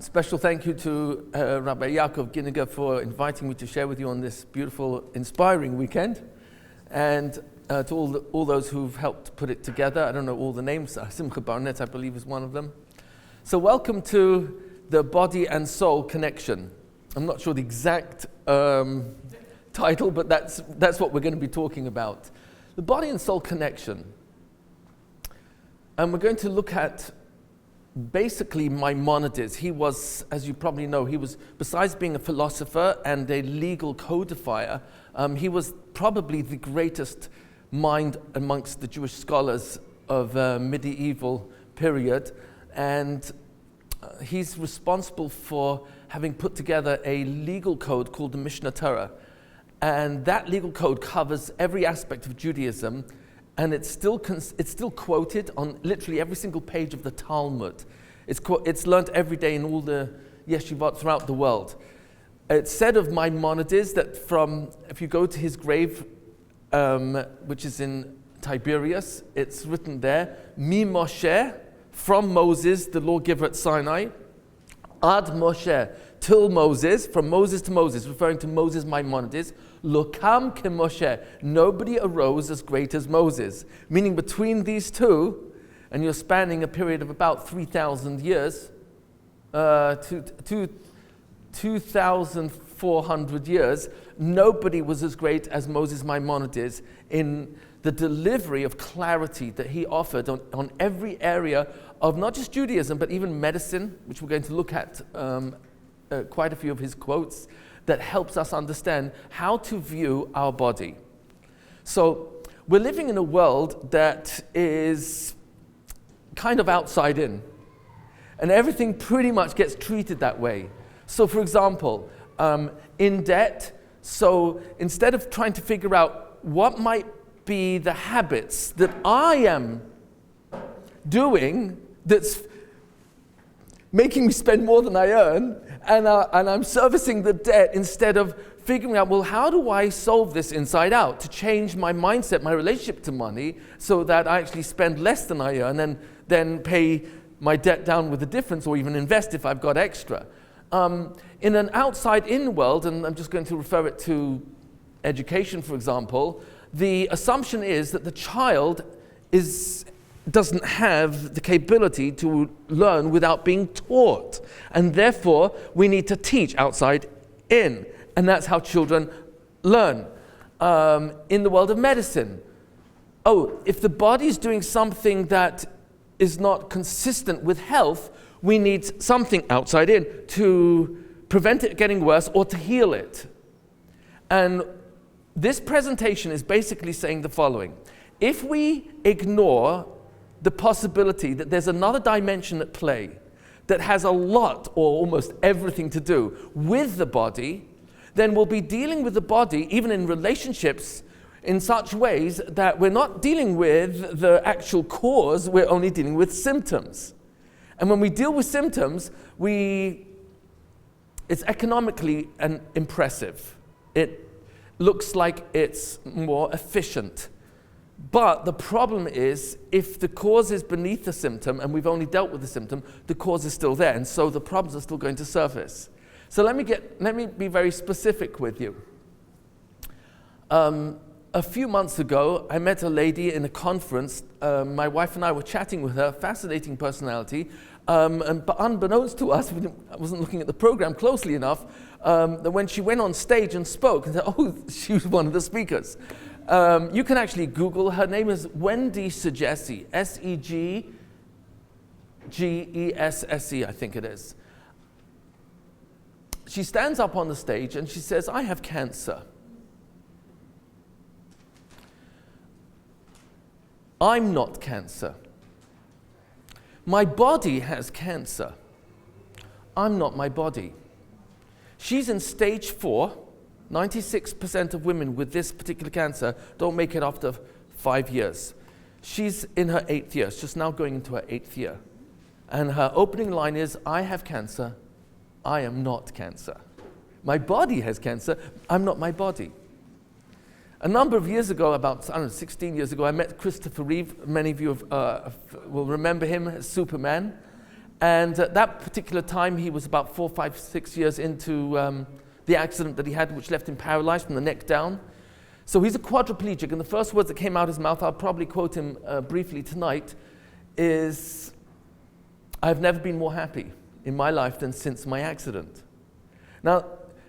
Special thank you to Rabbi Yaakov Ginniger for inviting me to share with you on this beautiful, inspiring weekend, and to all those who've helped put it together. I don't know all the names. Simcha Barnett, I believe, is one of them. So welcome to the Body and Soul Connection. I'm not sure the exact title, but that's what we're going to be talking about. The Body and Soul Connection. And we're going to look at basically Maimonides. He was, as you probably know, besides being a philosopher and a legal codifier, he was probably the greatest mind amongst the Jewish scholars of medieval period. And he's responsible for having put together a legal code called the Mishnah Torah. And that legal code covers every aspect of Judaism. And it's still quoted on literally every single page of the Talmud. It's learnt every day in all the yeshivot throughout the world. It's said of Maimonides that if you go to his grave, which is in Tiberias, it's written there, Mi Moshe, from Moses, the lawgiver at Sinai, Ad Moshe, till Moses, from Moses to Moses, referring to Moses Maimonides, Lokam ke Moshe, nobody arose as great as Moses. Meaning between these two, and you're spanning a period of about 3,000 years, 2,400 years, nobody was as great as Moses Maimonides in the delivery of clarity that he offered on every area of not just Judaism, but even medicine, which we're going to look at quite a few of his quotes, that helps us understand how to view our body. So we're living in a world that is kind of outside in, and everything pretty much gets treated that way. So for example, in debt, so instead of trying to figure out what might be the habits that I am doing that's making me spend more than I earn, and I'm servicing the debt instead of figuring out, well, how do I solve this inside out to change my mindset, my relationship to money, so that I actually spend less than I earn and then pay my debt down with the difference, or even invest if I've got extra. In an outside-in world, and I'm just going to refer it to education, for example, the assumption is that the child doesn't have the capability to learn without being taught. And therefore, we need to teach outside in. And that's how children learn. In the world of medicine, if the body's doing something that is not consistent with health, we need something outside in to prevent it getting worse or to heal it. And this presentation is basically saying the following. If we ignore the possibility that there's another dimension at play that has a lot or almost everything to do with the body, then we'll be dealing with the body, even in relationships, in such ways that we're not dealing with the actual cause, we're only dealing with symptoms. And when we deal with symptoms, it's economically impressive. It looks like it's more efficient. But the problem is, if the cause is beneath the symptom and we've only dealt with the symptom, the cause is still there, and so the problems are still going to surface. So let me be very specific with you. A few months ago, I met a lady in a conference. My wife and I were chatting with her, fascinating personality, but unbeknownst to us, I wasn't looking at the program closely enough, that when she went on stage and spoke, and said, she was one of the speakers. You can actually Google. Her name is Wendy Segesse, Segesse, I think it is. She stands up on the stage and she says, I have cancer. I'm not cancer. My body has cancer. I'm not my body. She's in stage 4. 96% of women with this particular cancer don't make it after 5 years. She's in her 8th year, she's just now going into her 8th year. And her opening line is, I have cancer, I am not cancer. My body has cancer, I'm not my body. A number of years ago, about 16 years ago, I met Christopher Reeve. Many of you will remember him as Superman. And at that particular time, he was about 4, 5, 6 years into the accident that he had, which left him paralyzed from the neck down. So he's a quadriplegic, and the first words that came out of his mouth, I'll probably quote him briefly tonight, is, "I've never been more happy in my life than since my accident." Now,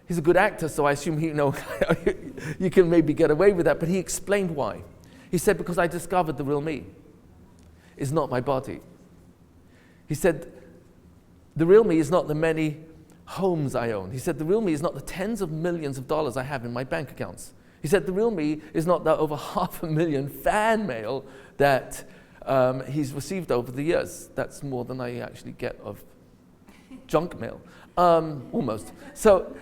he's a good actor, so I assume you can maybe get away with that, but he explained why. He said, "Because I discovered the real me is not my body." He said, "The real me is not the many homes I own." He said, "The real me is not the tens of millions of dollars I have in my bank accounts." He said, "The real me is not the over 500,000 fan mail that he's received over the years." That's more than I actually get of junk mail, almost. So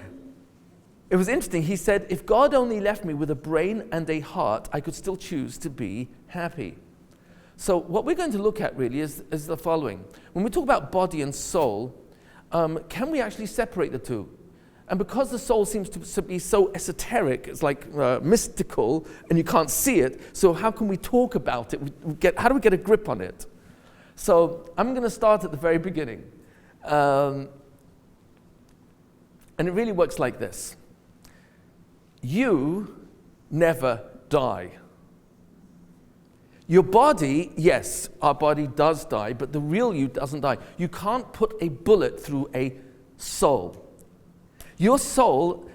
it was interesting. He said, "If God only left me with a brain and a heart, I could still choose to be happy." So what we're going to look at really is the following. When we talk about body and soul, can we actually separate the two? And because the soul seems to be so esoteric, it's like mystical, and you can't see it, so how can we talk about it? How do we get a grip on it? So I'm going to start at the very beginning. And it really works like this. You never die. Your body, yes, our body does die, but the real you doesn't die. You can't put a bullet through a soul. Your soul,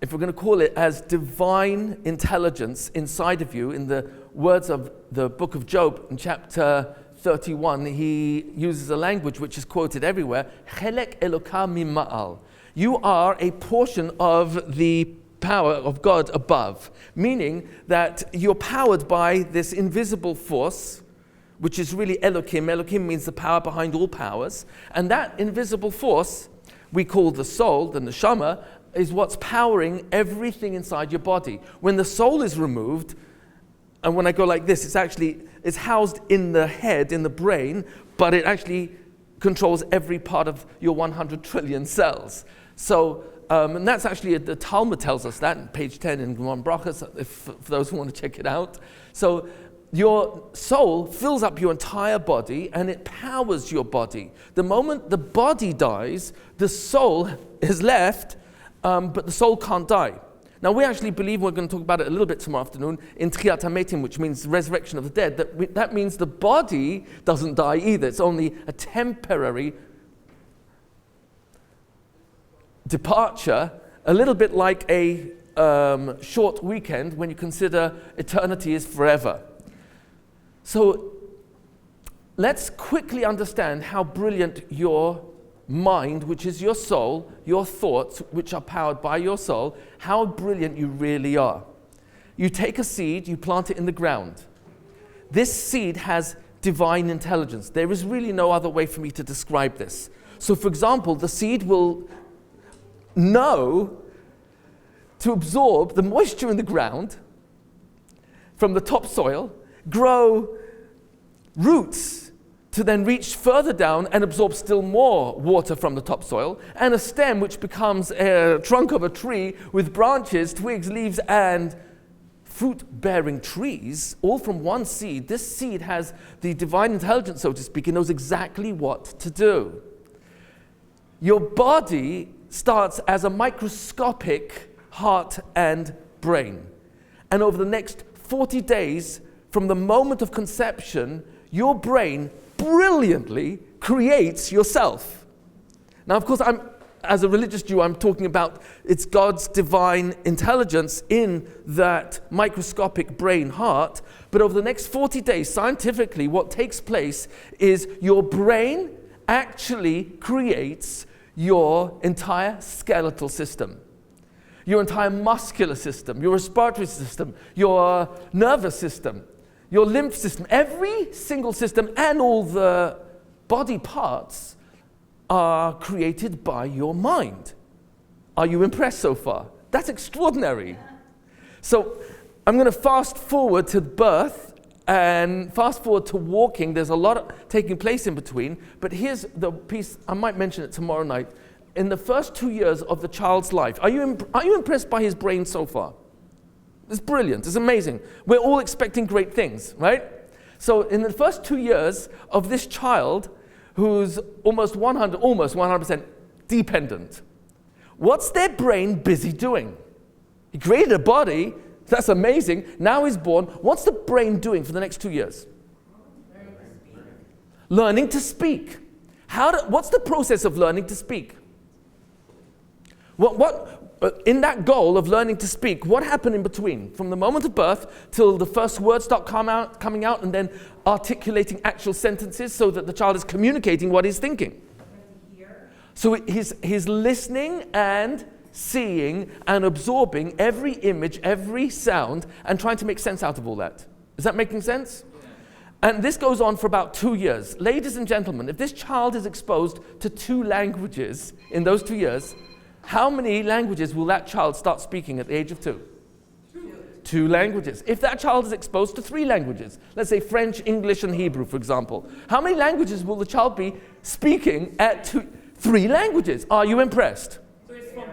if we're going to call it as divine intelligence inside of you, in the words of the book of Job in chapter 31, he uses a language which is quoted everywhere, Chelek Eloka mima'al. You are a portion of the power of God above, meaning that you're powered by this invisible force, which is really Elohim. Elohim means the power behind all powers, and that invisible force we call the soul, the neshama, is what's powering everything inside your body. When the soul is removed, and when I go like this, it's housed in the head, in the brain, but it actually controls every part of your 100 trillion cells. So, and that's actually, the Talmud tells us that, in page 10 in Gemara Brachas, for those who want to check it out. So, your soul fills up your entire body and it powers your body. The moment the body dies, the soul is left, but the soul can't die. Now we actually believe, we're going to talk about it a little bit tomorrow afternoon, in Tchiyat HaMetim, which means resurrection of the dead, that means the body doesn't die either. It's only a temporary departure, a little bit like a short weekend when you consider eternity is forever. So let's quickly understand how brilliant your mind, which is your soul, your thoughts, which are powered by your soul, how brilliant you really are. You take a seed, you plant it in the ground. This seed has divine intelligence. There is really no other way for me to describe this. So for example, the seed will know to absorb the moisture in the ground from the topsoil, grow roots to then reach further down and absorb still more water from the topsoil, and a stem which becomes a trunk of a tree with branches, twigs, leaves, and fruit-bearing trees, all from one seed. This seed has the divine intelligence, so to speak, and knows exactly what to do. Your body starts as a microscopic heart and brain. And over the next 40 days, from the moment of conception, your brain brilliantly creates yourself. Now, of course, as a religious Jew, I'm talking about it's God's divine intelligence in that microscopic brain heart. But over the next 40 days, scientifically, what takes place is your brain actually creates your entire skeletal system, your entire muscular system, your respiratory system, your nervous system, your lymph system. Every single system and all the body parts are created by your mind. Are you impressed so far? That's extraordinary. So I'm going to fast forward to birth and fast forward to walking. There's a lot taking place in between, but here's the piece, I might mention it tomorrow night. In the first 2 years of the child's life, are you impressed by his brain so far? It's brilliant, it's amazing. We're all expecting great things, right? So in the first 2 years of this child, who's almost 100% dependent. What's their brain busy doing? He created a body, that's amazing. Now he's born. What's the brain doing for the next 2 years? Learning to speak. What's the process of learning to speak? In that goal of learning to speak, what happened in between? From the moment of birth till the first words start coming out and then articulating actual sentences so that the child is communicating what he's thinking. So he's listening and seeing and absorbing every image, every sound, and trying to make sense out of all that. Is that making sense? And this goes on for about 2 years. Ladies and gentlemen, if this child is exposed to 2 languages in those 2 years, how many languages will that child start speaking at the age of 2? 2 languages. If that child is exposed to 3 languages, let's say French, English, and Hebrew, for example, how many languages will the child be speaking at 3 languages? Are you impressed? So it's from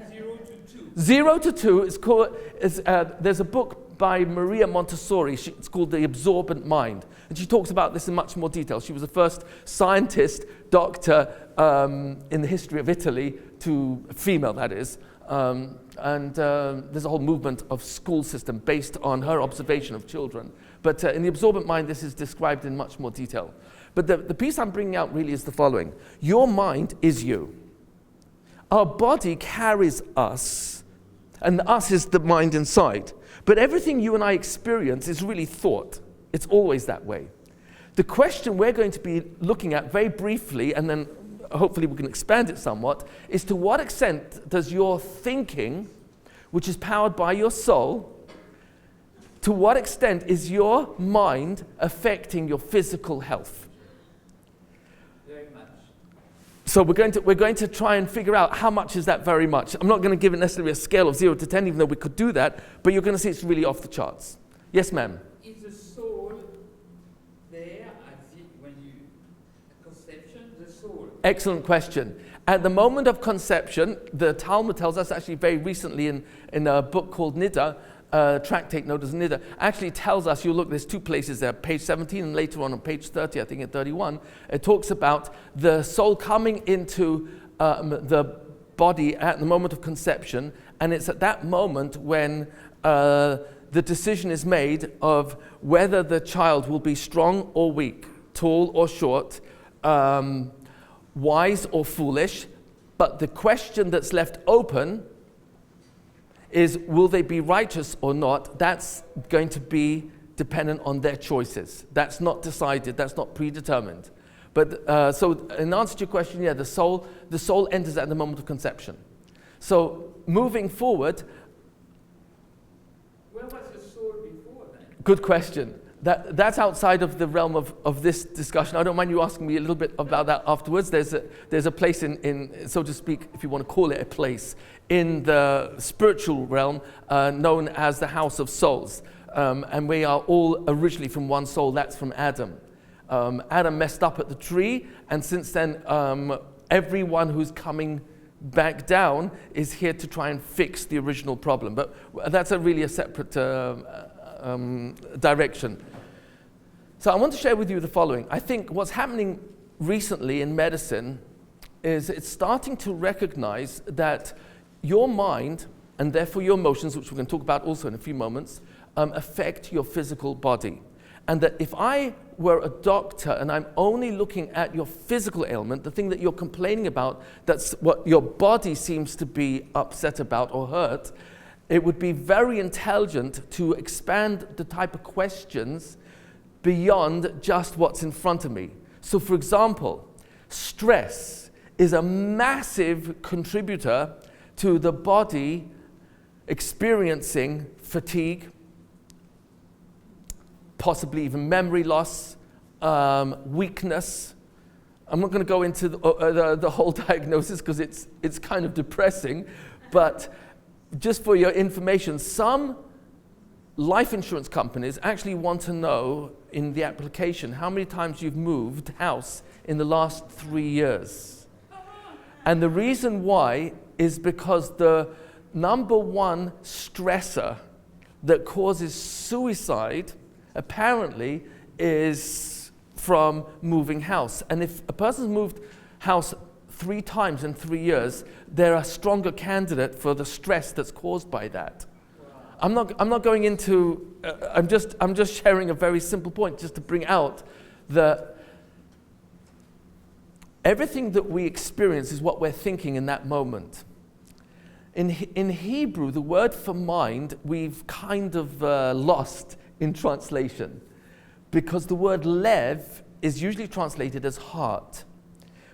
0 to 2. 0 to 2 is called. There's a book by Maria Montessori. It's called The Absorbent Mind, and she talks about this in much more detail. She was the first scientist, doctor in the history of Italy, female that is, and there's a whole movement of school system based on her observation of children. But in The Absorbent Mind, this is described in much more detail. But the piece I'm bringing out really is the following. Your mind is you. Our body carries us, and the us is the mind inside. But everything you and I experience is really thought. It's always that way. The question we're going to be looking at very briefly, and then hopefully we can expand it somewhat, is to what extent does your thinking, which is powered by your soul, to what extent is your mind affecting your physical health? Very much. So we're going to try and figure out how much is that very much. I'm not going to give it necessarily a scale of 0 to 10, even though we could do that, but you're going to see it's really off the charts. Yes, ma'am? Is the soul there when you conception, the soul? Excellent question. At the moment of conception, the Talmud tells us actually very recently in a book called Niddah, tractate known as Niddah, actually tells us, you look, there's 2 places there, page 17 and later on page 30, I think at 31, it talks about the soul coming into the body at the moment of conception, and it's at that moment when the decision is made of whether the child will be strong or weak, tall or short, wise or foolish, but the question that's left open is, will they be righteous or not? That's going to be dependent on their choices. That's not decided, that's not predetermined. But so in answer to your question, yeah, the soul enters at the moment of conception. So moving forward. Where was the soul before then? Good question. That's outside of the realm of this discussion. I don't mind you asking me a little bit about that afterwards. There's a place in, so to speak, if you want to call it a place, in the spiritual realm known as the House of Souls. And we are all originally from one soul, that's from Adam. Adam messed up at the tree, and since then everyone who's coming back down is here to try and fix the original problem. But that's really a separate direction. So I want to share with you the following. I think what's happening recently in medicine is it's starting to recognize that your mind, and therefore your emotions, which we're going to talk about also in a few moments, affect your physical body. And that if I were a doctor and I'm only looking at your physical ailment, the thing that you're complaining about, that's what your body seems to be upset about or hurt, it would be very intelligent to expand the type of questions beyond just what's in front of me. So for example, stress is a massive contributor to the body experiencing fatigue, possibly even memory loss, weakness. I'm not going to go into the whole diagnosis because it's kind of depressing, but just for your information, some life insurance companies actually want to know in the application how many times you've moved house in the last 3 years. And the reason why is because the number one stressor that causes suicide apparently is from moving house. And if a person's moved house 3 times in 3 years, they're a stronger candidate for the stress that's caused by that. Wow. I'm not going into, I'm just sharing a very simple point just to bring out everything that we experience is what we're thinking in that moment. In Hebrew, the word for mind, we've kind of lost in translation, because the word lev is usually translated as heart.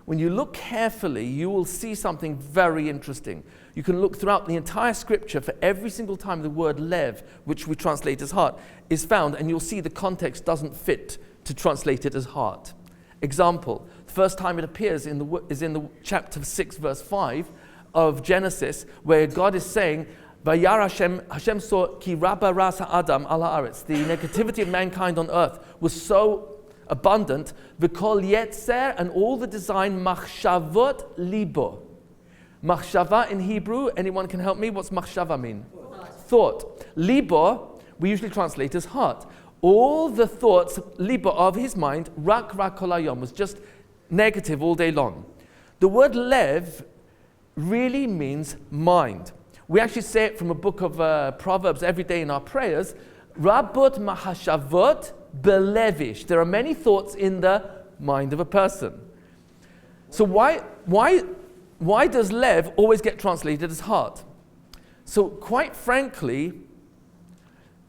When you look carefully, you will see something very interesting. You can look throughout the entire scripture for every single time the word lev, which we translate as heart, is found, and you'll see the context doesn't fit to translate it as heart. Example, the first time it appears is in the chapter 6, verse 5 of Genesis, where God is saying, Vayar Hashem saw ki rabba ras ha'adam al ha'aretz. The negativity of mankind on earth was so abundant, v'kol yetzer, and all the design, machshavot libo. Machshava in Hebrew, anyone can help me? What's machshava mean? Thought. Libo, we usually translate as heart. All the thoughts, libo, of his mind, rak kol hayom, was just negative all day long. The word lev really means mind. We actually say it from a book of Proverbs every day in our prayers. Rabot mahashavot belevish. There are many thoughts in the mind of a person. So why does lev always get translated as heart? So quite frankly,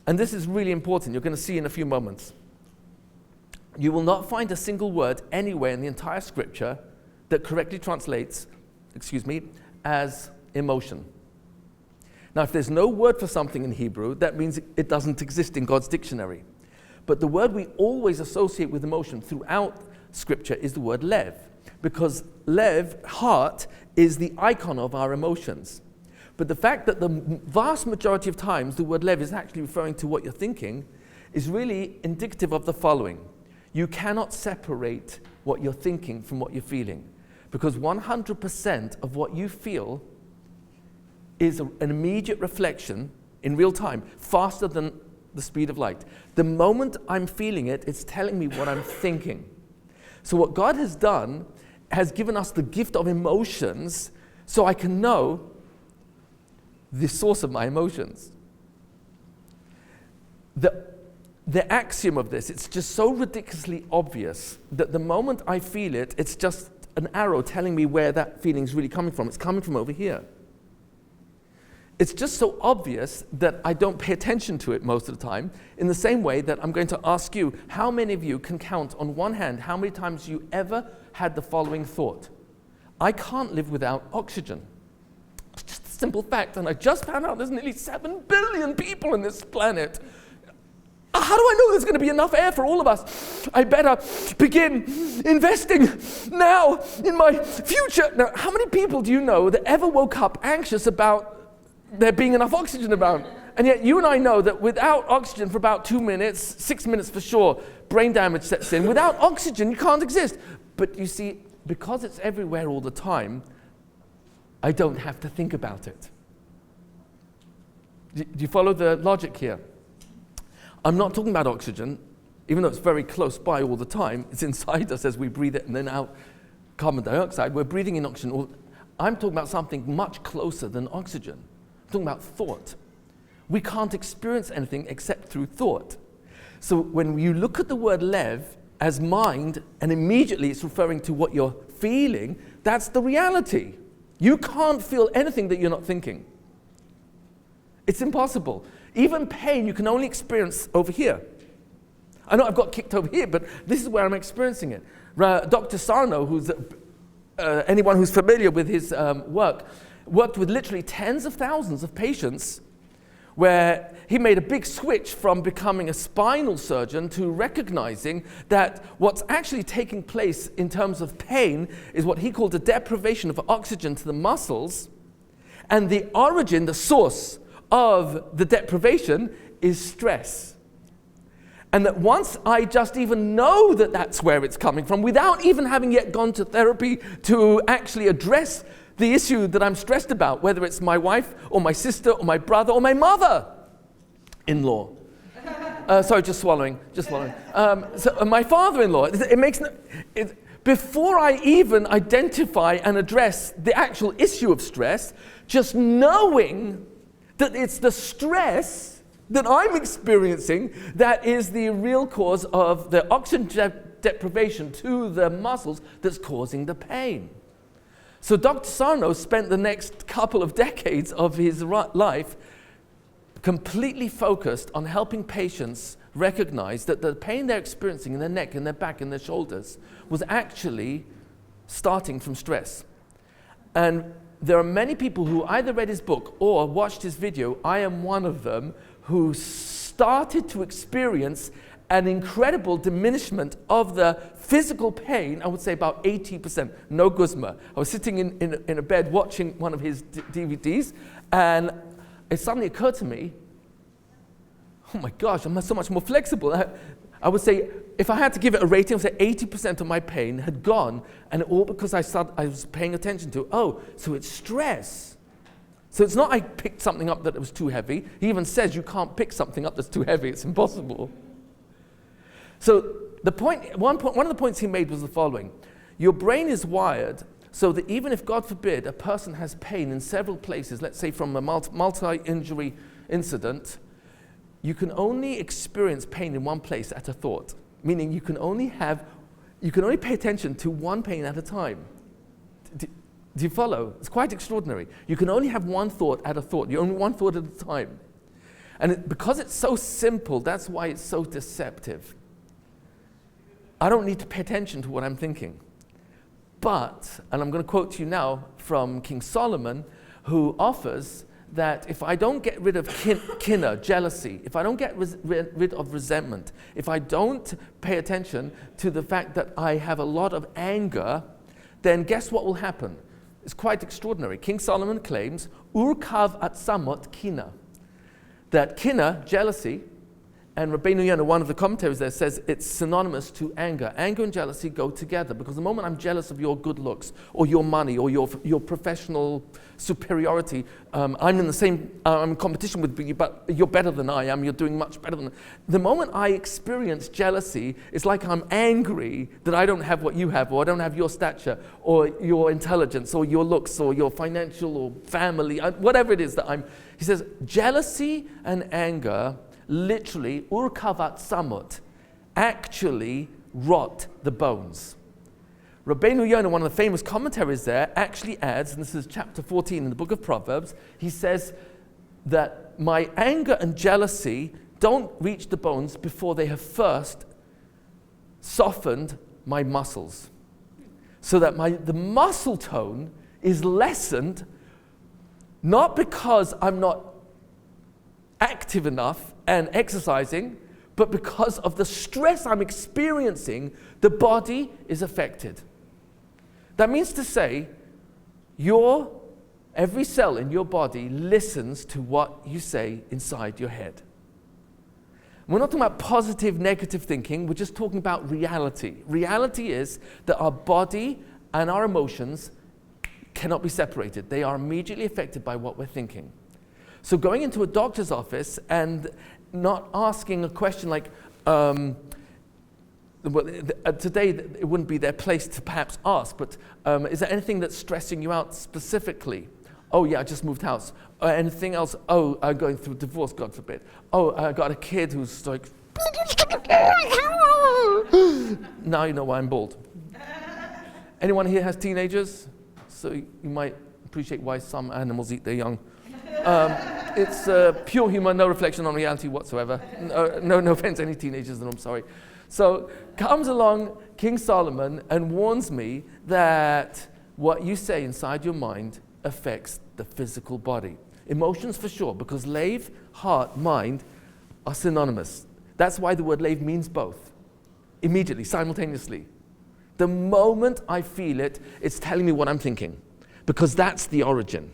and this is really important, you're going to see in a few moments, you will not find a single word anywhere in the entire scripture that correctly translates, as emotion. Now, if there's no word for something in Hebrew, that means it doesn't exist in God's dictionary. But the word we always associate with emotion throughout Scripture is the word lev, because lev, heart, is the icon of our emotions. But the fact that the vast majority of times the word lev is actually referring to what you're thinking is really indicative of the following. You cannot separate what you're thinking from what you're feeling, because 100% of what you feel is an immediate reflection in real time, faster than the speed of light. The moment I'm feeling it, it's telling me what I'm thinking. So what God has done has given us the gift of emotions so I can know the source of my emotions. The axiom of this, it's just so ridiculously obvious that the moment I feel it, it's just an arrow telling me where that feeling is really coming from. It's coming from over here. It's just so obvious that I don't pay attention to it most of the time, in the same way that I'm going to ask you, how many of you can count on one hand how many times you ever had the following thought? I can't live without oxygen. It's just a simple fact, and I just found out there's nearly 7 billion people on this planet. How do I know there's going to be enough air for all of us? I better begin investing now in my future. Now, how many people do you know that ever woke up anxious about there being enough oxygen around? And yet you and I know that without oxygen for about 2 minutes, 6 minutes for sure, brain damage sets in. Without oxygen, you can't exist. But you see, because it's everywhere all the time, I don't have to think about it. Do you follow the logic here? I'm not talking about oxygen, even though it's very close by all the time. It's inside us as we breathe it and then out carbon dioxide. We're breathing in oxygen. I'm talking about something much closer than oxygen. I'm talking about thought. We can't experience anything except through thought. So when you look at the word lev as mind, and immediately it's referring to what you're feeling, that's the reality. You can't feel anything that you're not thinking. It's impossible. Even pain you can only experience over here. I know I've got kicked over here, but this is where I'm experiencing it. Dr. Sarno, who's anyone who's familiar with his worked with literally tens of thousands of patients, where he made a big switch from becoming a spinal surgeon to recognizing that what's actually taking place in terms of pain is what he called a deprivation of oxygen to the muscles, and the origin, the source of the deprivation is stress. And that once I just even know that that's where it's coming from, without even having yet gone to therapy to actually address the issue that I'm stressed about, whether it's my wife or my sister or my brother or my mother-in-law. Sorry, just swallowing. So my father-in-law, before I even identify and address the actual issue of stress, just knowing that it's the stress that I'm experiencing that is the real cause of the oxygen deprivation to the muscles that's causing the pain. So Dr. Sarno spent the next couple of decades of his life completely focused on helping patients recognize that the pain they're experiencing in their neck, in their back, in their shoulders was actually starting from stress. And there are many people who either read his book or watched his video, I am one of them, who started to experience an incredible diminishment of the physical pain, I would say about 80%, no guzma. I was sitting in a bed watching one of his DVDs, and it suddenly occurred to me, oh my gosh, I'm so much more flexible. I would say, if I had to give it a rating, I would say 80% of my pain had gone, and all because I was paying attention to, so it's stress. So it's not I picked something up that was too heavy. He even says you can't pick something up that's too heavy, it's impossible. So one of the points he made was the following. Your brain is wired so that even if, God forbid, a person has pain in several places, let's say from a multi-injury incident, you can only experience pain in one place at a thought, meaning you can only pay attention to one pain at a time. Do you follow? It's quite extraordinary. You can only have one thought at a thought. You're only one thought at a time. And because it's so simple, that's why it's so deceptive. I don't need to pay attention to what I'm thinking. But, and I'm going to quote to you now from King Solomon, who offers that if I don't get rid of kinna, jealousy, if I don't get rid of resentment, if I don't pay attention to the fact that I have a lot of anger, then guess what will happen? It's quite extraordinary. King Solomon claims, urkav atsamot kinna, that kinna, jealousy, and Rabbi Yonah, one of the commentaries there, says it's synonymous to anger. Anger and jealousy go together because the moment I'm jealous of your good looks or your money or your professional superiority, I'm in competition with you, but you're better than I am, you're doing much better than. The moment I experience jealousy, it's like I'm angry that I don't have what you have, or I don't have your stature, or your intelligence, or your looks, or your financial, or family, whatever it is that I'm. He says, jealousy and anger literally, urkavat samut, actually rot the bones. Rabbeinu Yonah, one of the famous commentaries there, actually adds, and this is chapter 14 in the book of Proverbs, he says that my anger and jealousy don't reach the bones before they have first softened my muscles. So that the muscle tone is lessened, not because I'm not active enough and exercising, but because of the stress I'm experiencing, the body is affected. That means to say, every cell in your body listens to what you say inside your head. We're not talking about positive, negative thinking, we're just talking about reality. Reality is that our body and our emotions cannot be separated. They are immediately affected by what we're thinking. So going into a doctor's office and not asking a question like, today it wouldn't be their place to perhaps ask, but is there anything that's stressing you out specifically? Oh yeah, I just moved house. Anything else? Oh, I'm going through divorce, God forbid. Oh, I got a kid who's like, now you know why I'm bald. Anyone here has teenagers? So you might appreciate why some animals eat their young. It's pure humor, no reflection on reality whatsoever. No offense to any teenagers, I'm sorry. So comes along King Solomon and warns me that what you say inside your mind affects the physical body. Emotions for sure, because lave, heart, mind are synonymous. That's why the word lave means both, immediately, simultaneously. The moment I feel it, it's telling me what I'm thinking, because that's the origin.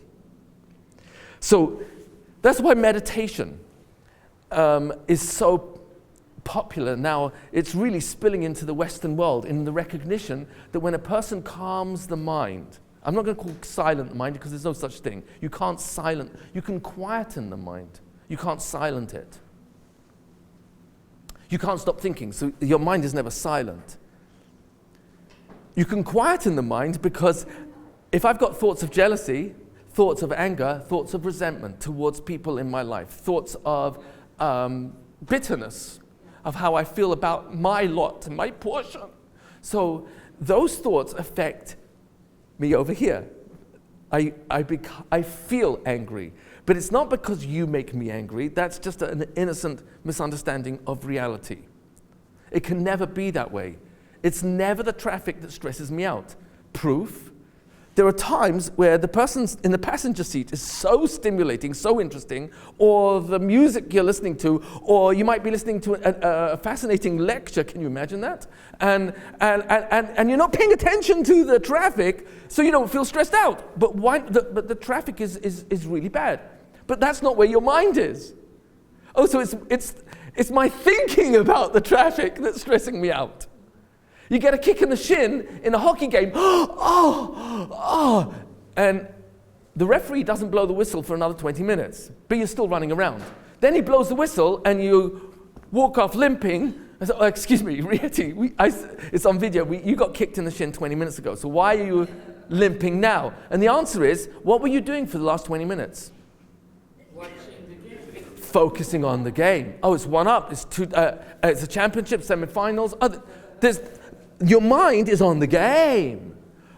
So that's why meditation is so popular now. It's really spilling into the Western world in the recognition that when a person calms the mind, I'm not going to call silent the mind because there's no such thing. You can't silent, you can quieten the mind. You can't silent it. You can't stop thinking, so your mind is never silent. You can quieten the mind because if I've got thoughts of jealousy, thoughts of anger, thoughts of resentment towards people in my life, thoughts of bitterness, of how I feel about my lot and my portion. So those thoughts affect me over here. I feel angry, but it's not because you make me angry. That's just an innocent misunderstanding of reality. It can never be that way. It's never the traffic that stresses me out. Proof: there are times where the person in the passenger seat is so stimulating, so interesting, or the music you're listening to, or you might be listening to a fascinating lecture. Can you imagine that? And you're not paying attention to the traffic, so you don't feel stressed out. But the traffic is really bad. But that's not where your mind is. Oh, so it's my thinking about the traffic that's stressing me out. You get a kick in the shin in a hockey game, and the referee doesn't blow the whistle for another 20 minutes, but you're still running around. Then he blows the whistle and you walk off limping. I said, excuse me, Rietti, it's on video, you got kicked in the shin 20 minutes ago, so why are you limping now? And the answer is, what were you doing for the last 20 minutes? Watching the game. Focusing on the game. Oh, it's 1-up, it's a championship, semi-finals. Your mind is on the game.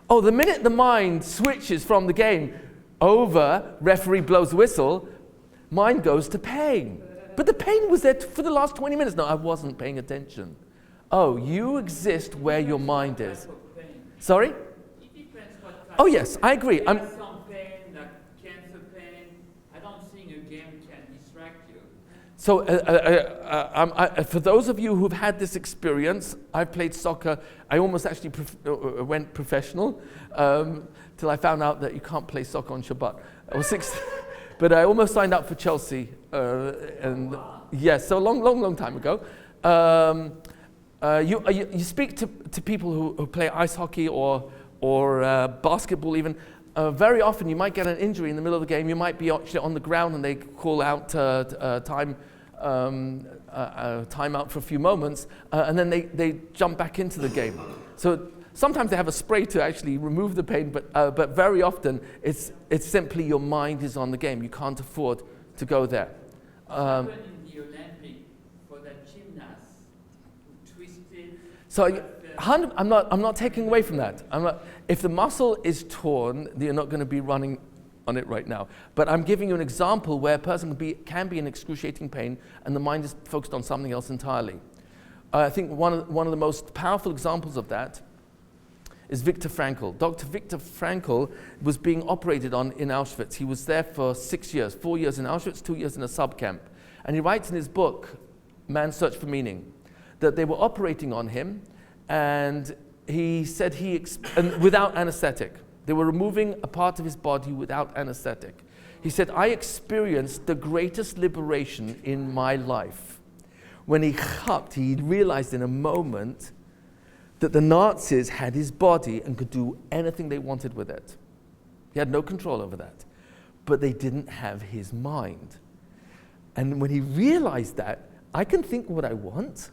Oh, the minute the mind switches from the game over, referee blows the whistle, mind goes to pain. But the pain was there for the last 20 minutes. No, I wasn't paying attention. Oh, you exist where your mind is. Sorry? It depends what type. Oh, yes, I agree. There's some pain, like cancer pain. I don't think a game can distract you. So for those of you who've had this experience, I've played soccer. I almost actually went professional till I found out that you can't play soccer on Shabbat. I was 16, but I almost signed up for Chelsea. Yes, so a long time ago. You speak to people who play ice hockey or basketball even. Very often you might get an injury in the middle of the game. You might be actually on the ground and they call out time out for a few moments, and then they jump back into the game. So sometimes they have a spray to actually remove the pain, but very often it's simply your mind is on the game. You can't afford to go there. What happened in the Olympic for that gymnast who twisted? So I'm not taking away from that. If the muscle is torn, you're not going to be running on it right now. But I'm giving you an example where a person can be in excruciating pain and the mind is focused on something else entirely. I think one of the most powerful examples of that is Viktor Frankl. Dr. Viktor Frankl was being operated on in Auschwitz. He was there for 6 years, 4 years in Auschwitz, 2 years in a subcamp. And he writes in his book, Man's Search for Meaning, that they were operating on him, and he said without anesthetic. They were removing a part of his body without anesthetic. He said, I experienced the greatest liberation in my life. When he realized in a moment that the Nazis had his body and could do anything they wanted with it. He had no control over that. But they didn't have his mind. And when he realized that, I can think what I want.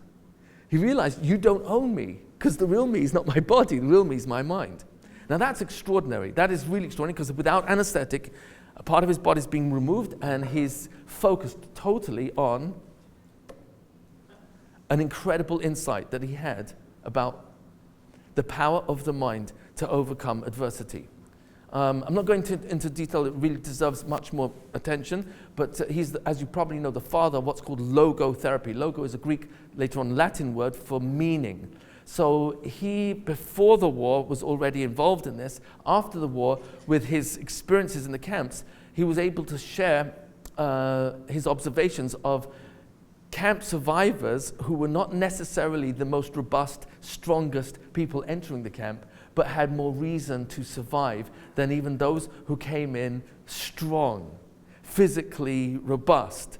He realized, you don't own me, because the real me is not my body, the real me is my mind. Now that's extraordinary. That is really extraordinary, because without anesthetic, a part of his body is being removed, and he's focused totally on an incredible insight that he had about the power of the mind to overcome adversity. I'm not going into detail, it really deserves much more attention, but he's, as you probably know, the father of what's called logotherapy. Logo is a Greek, later on Latin word for meaning. So he, before the war, was already involved in this. After the war, with his experiences in the camps, he was able to share his observations of camp survivors who were not necessarily the most robust, strongest people entering the camp, but had more reason to survive than even those who came in strong, physically robust.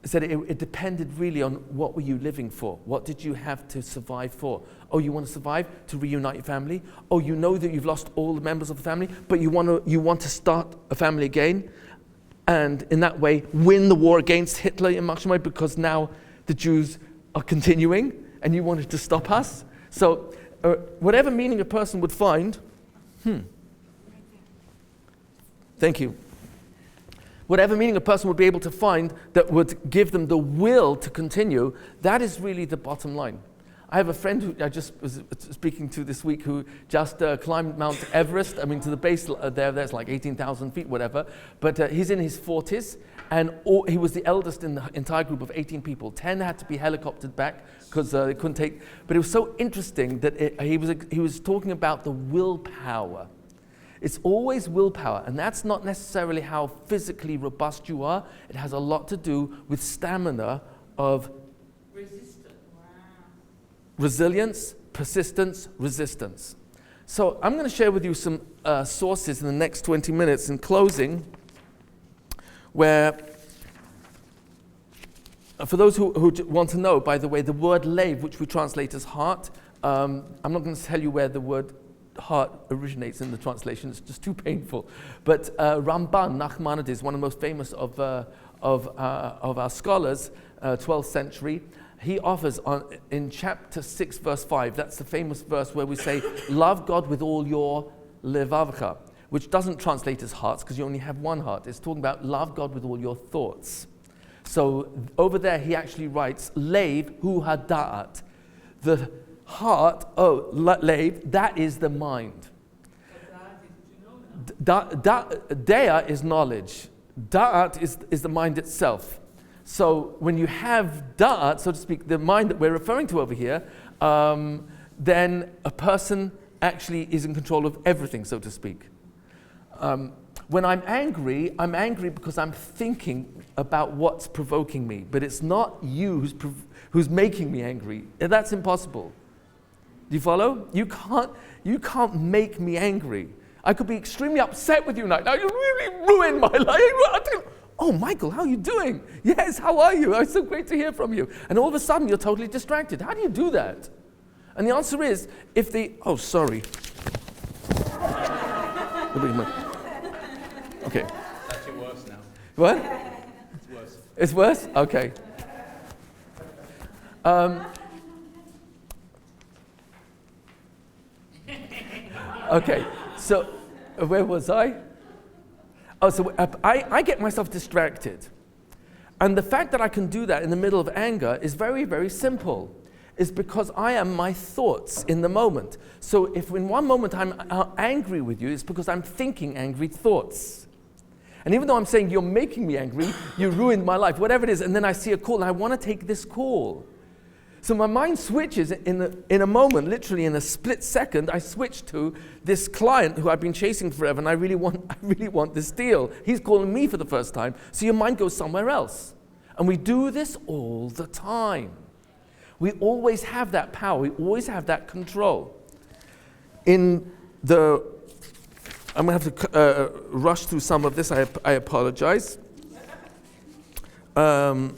He said it depended really on what were you living for? What did you have to survive for? Oh, you want to survive to reunite your family? Oh, you know that you've lost all the members of the family, but you want to start a family again? And in that way, win the war against Hitler in much way, because now the Jews are continuing, and you wanted to stop us. So whatever meaning a person would find, thank you. Whatever meaning a person would be able to find that would give them the will to continue, that is really the bottom line. I have a friend who I just was speaking to this week who just climbed Mount Everest. I mean, to the base there's like 18,000 feet, whatever. But he's in his 40s, and he was the eldest in the entire group of 18 people. 10 had to be helicoptered back because they couldn't take. But it was so interesting that he was talking about the willpower. It's always willpower, and that's not necessarily how physically robust you are. It has a lot to do with stamina of resilience, persistence, resistance. So I'm going to share with you some sources in the next 20 minutes in closing, where, for those who want to know, by the way, the word lave, which we translate as heart, I'm not going to tell you where the word heart originates in the translation, it's just too painful. But Ramban, Maimonides, one of the most famous of our scholars, 12th century, he offers in chapter 6, verse 5, that's the famous verse where we say, love God with all your levavcha, which doesn't translate as hearts because you only have one heart. It's talking about love God with all your thoughts. So over there he actually writes, lev hu hada'at. The heart, lev, that is the mind. Dea is knowledge. Da'at is the mind itself. So when you have da'at, so to speak, the mind that we're referring to over here, then a person actually is in control of everything, so to speak. When I'm angry because I'm thinking about what's provoking me, but it's not you who's making me angry. That's impossible. Do you follow? You can't make me angry. I could be extremely upset with you now. Now you really ruined my life. Oh, Michael, how are you doing? Yes, how are you? It's so great to hear from you. And all of a sudden, you're totally distracted. How do you do that? And the answer is, oh, sorry. Okay. It's actually worse now. What? It's worse. It's worse? Okay. Okay, so where was I? Oh, so I get myself distracted. And the fact that I can do that in the middle of anger is very, very simple. It's because I am my thoughts in the moment. So if in one moment I'm angry with you, it's because I'm thinking angry thoughts. And even though I'm saying you're making me angry, you ruined my life, whatever it is, and then I see a call and I want to take this call. So my mind switches in a moment, literally in a split second. I switch to this client who I've been chasing forever, and I really want this deal. He's calling me for the first time. So your mind goes somewhere else. And we do this all the time. We always have that power. We always have that control. I'm going to have to rush through some of this. I apologize. In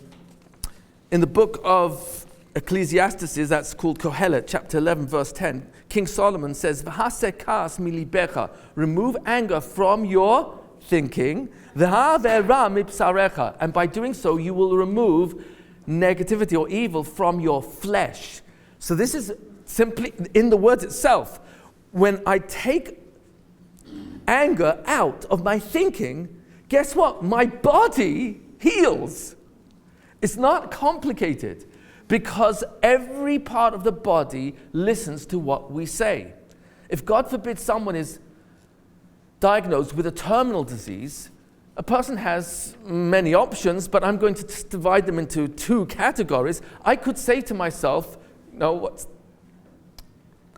the book of Ecclesiastes, that's called Kohelet, chapter 11, verse 10, King Solomon says, "V'haseh kas milibecha," remove anger from your thinking, "V'ha ve'ra mibsarecha," and by doing so you will remove negativity or evil from your flesh. So this is simply in the words itself. When I take anger out of my thinking, guess what? My body heals. It's not complicated. Because every part of the body listens to what we say. If God forbid someone is diagnosed with a terminal disease, a person has many options, but I'm going to divide them into two categories. I could say to myself, I'm going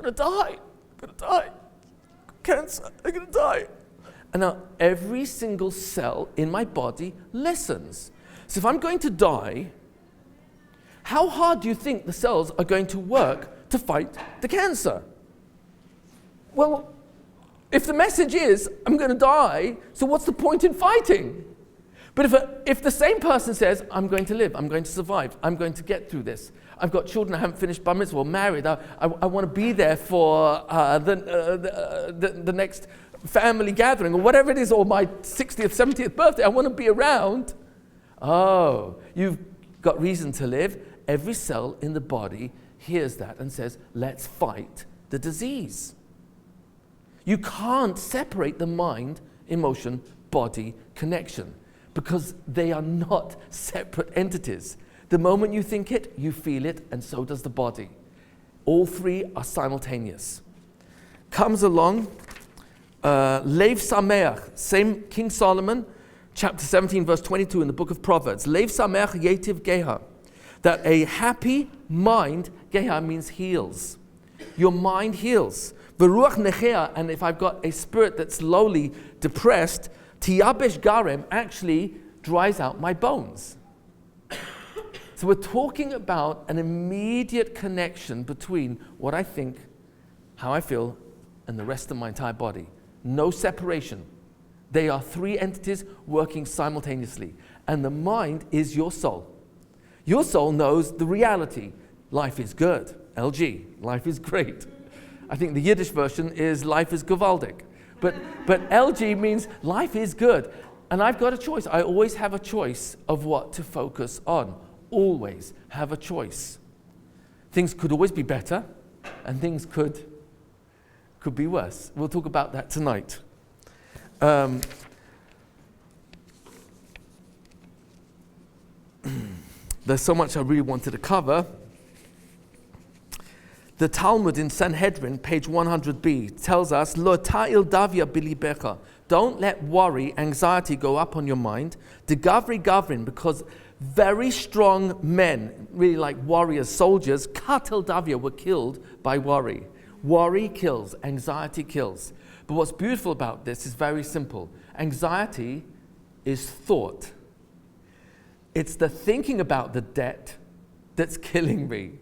to die. Cancer, I'm going to die. And now every single cell in my body listens. So if I'm going to die, how hard do you think the cells are going to work to fight the cancer? Well, if the message is, I'm going to die, so what's the point in fighting? But if the same person says, I'm going to live, I'm going to survive, I'm going to get through this, I've got children, I haven't finished bar mitzvah, or married, I want to be there for the next family gathering, or whatever it is, or my 60th, 70th birthday, I want to be around. Oh, you've got reason to live. every cell in the body hears that and says, let's fight the disease. You can't separate the mind, emotion, body connection because they are not separate entities. The moment you think it, you feel it, and so does the body. All three are simultaneous. Comes along, Lev Sameach, same King Solomon, chapter 17, verse 22 in the book of Proverbs. Lev Sameach Yetiv Geha, that a happy mind, Geha means heals. Your mind heals. V'ruach nechea, and if I've got a spirit that's lowly, depressed, Tiyabesh Garem actually dries out my bones. So we're talking about an immediate connection between what I think, how I feel, and the rest of my entire body. No separation. They are three entities working simultaneously. And the mind is your soul. Your soul knows the reality. Life is good. LG. Life is great. I think the Yiddish version is life is gewaldig. But LG means life is good. And I've got a choice. I always have a choice of what to focus on. Always have a choice. Things could always be better, and things could be worse. We'll talk about that tonight. There's so much I really wanted to cover. The Talmud in Sanhedrin, page 100b, tells us, Lo ta'il davya bilibecha. Don't let worry, anxiety go up on your mind. De gavri gavrin, because very strong men, really like warriors, soldiers, katel davya, were killed by worry. Worry kills, anxiety kills. But what's beautiful about this is very simple. Anxiety is thought. It's the thinking about the debt that's killing me.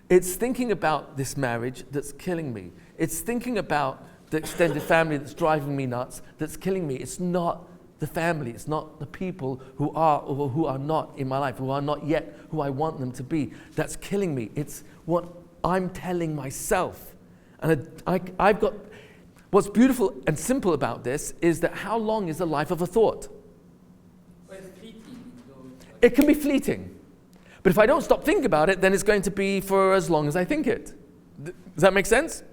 It's thinking about this marriage that's killing me. It's thinking about the extended family that's driving me nuts, that's killing me. It's not the family. It's not the people who are or who are not in my life, who are not yet who I want them to be. That's killing me. It's what I'm telling myself. And I've got, what's beautiful and simple about this is that how long is the life of a thought? Well, it's fleeting. It can be fleeting. But if I don't stop thinking about it, then it's going to be for as long as I think it. Does that make sense?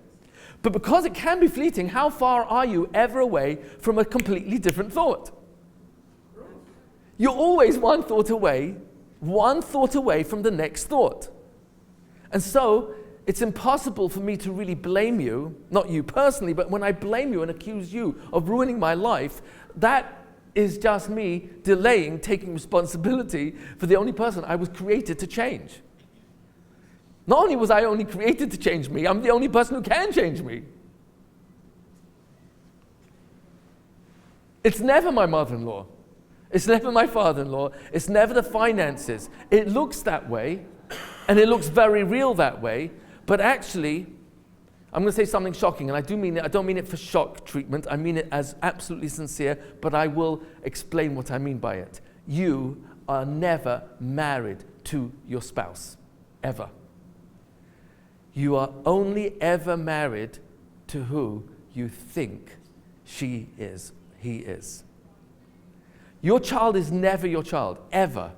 But because it can be fleeting, how far are you ever away from a completely different thought? You're always one thought away from the next thought. And so, it's impossible for me to really blame you, not you personally, but when I blame you and accuse you of ruining my life, that is just me delaying taking responsibility for the only person I was created to change. Not only was I only created to change me, I'm the only person who can change me. It's never my mother-in-law. It's never my father-in-law. It's never the finances. It looks that way, and it looks very real that way, but actually, I'm going to say something shocking, and I do mean it. I don't mean it for shock treatment. I mean it as absolutely sincere, but I will explain what I mean by it. You are never married to your spouse, ever. You are only ever married to who you think she is, he is. Your child is never your child, ever.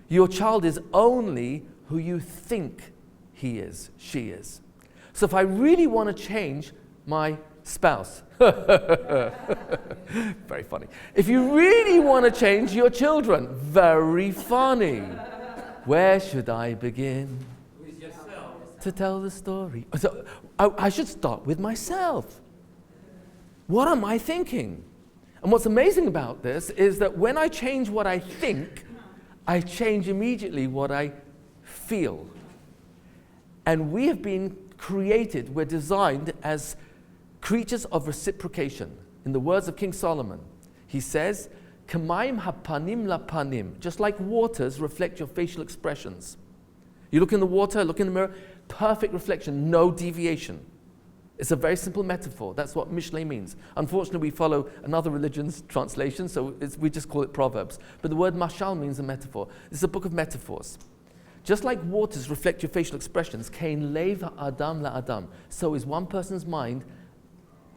Your child is only who you think he is, she is. So if I really want to change my spouse, very funny. If you really want to change your children, very funny. Where should I begin With yourself. to tell the story? So I should start with myself. What am I thinking? And what's amazing about this is that when I change what I think, I change immediately what I feel. And we have been created, we're designed as creatures of reciprocation. In the words of King Solomon, he says, K'mayim hapanim lapanim, just like waters reflect your facial expressions. You look in the water, look in the mirror, perfect reflection, no deviation. It's a very simple metaphor. That's what Mishle means. Unfortunately, we follow another religion's translation, so we just call it Proverbs. But the word mashal means a metaphor. It's a book of metaphors. Just like waters reflect your facial expressions, Kain lev adam la adam, so is one person's mind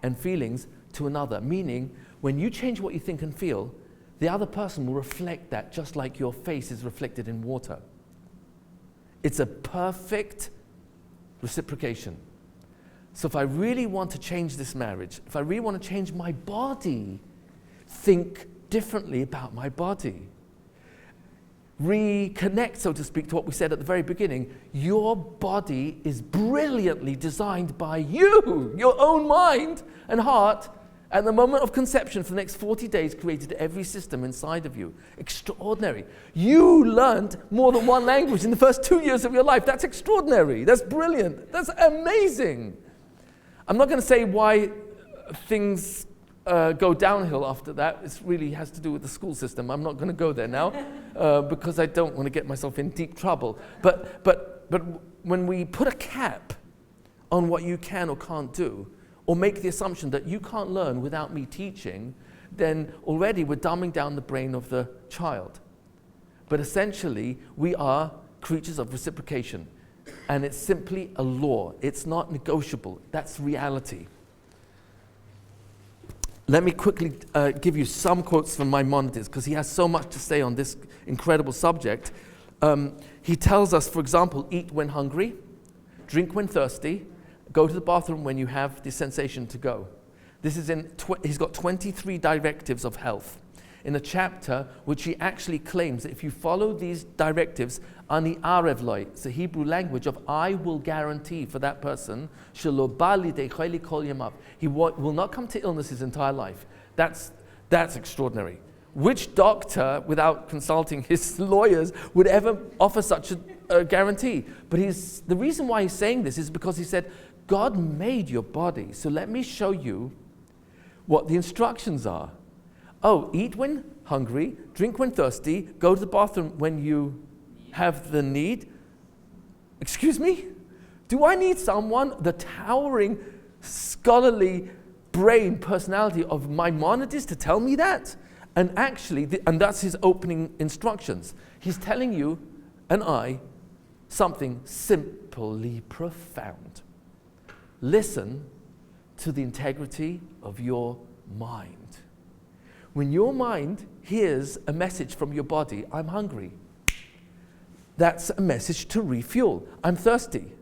and feelings to another. Meaning, when you change what you think and feel, the other person will reflect that just like your face is reflected in water. It's a perfect reciprocation. So if I really want to change this marriage, if I really want to change my body, think differently about my body. Reconnect, so to speak, to what we said at the very beginning. Your body is brilliantly designed by you, your own mind and heart. At the moment of conception, for the next 40 days, created every system inside of you. Extraordinary. You learned more than one language in the first 2 years of your life. That's extraordinary. That's brilliant. That's amazing. I'm not going to say why things go downhill after that. It really has to do with the school system. I'm not going to go there now because I don't want to get myself in deep trouble. But when we put a cap on what you can or can't do, or make the assumption that you can't learn without me teaching, then already we're dumbing down the brain of the child. But essentially, we are creatures of reciprocation. And it's simply a law. It's not negotiable. That's reality. Let me quickly give you some quotes from Maimonides, because he has so much to say on this incredible subject. He tells us, for example, eat when hungry, drink when thirsty, go to the bathroom when you have the sensation to go. This is he's got 23 directives of health in a chapter which he actually claims that if you follow these directives, ani arevloi, it's the Hebrew language of I will guarantee for that person, he will not come to illness his entire life. That's extraordinary. Which doctor, without consulting his lawyers, would ever offer such a guarantee? But the reason why he's saying this is because he said, God made your body, so let me show you what the instructions are. Oh, eat when hungry, drink when thirsty, go to the bathroom when you have the need. Excuse me? Do I need someone, the towering, scholarly brain personality of Maimonides, to tell me that? And actually, and that's his opening instructions. He's telling you and I something simply profound. Listen to the integrity of your mind. When your mind hears a message from your body, I'm hungry, that's a message to refuel. I'm thirsty.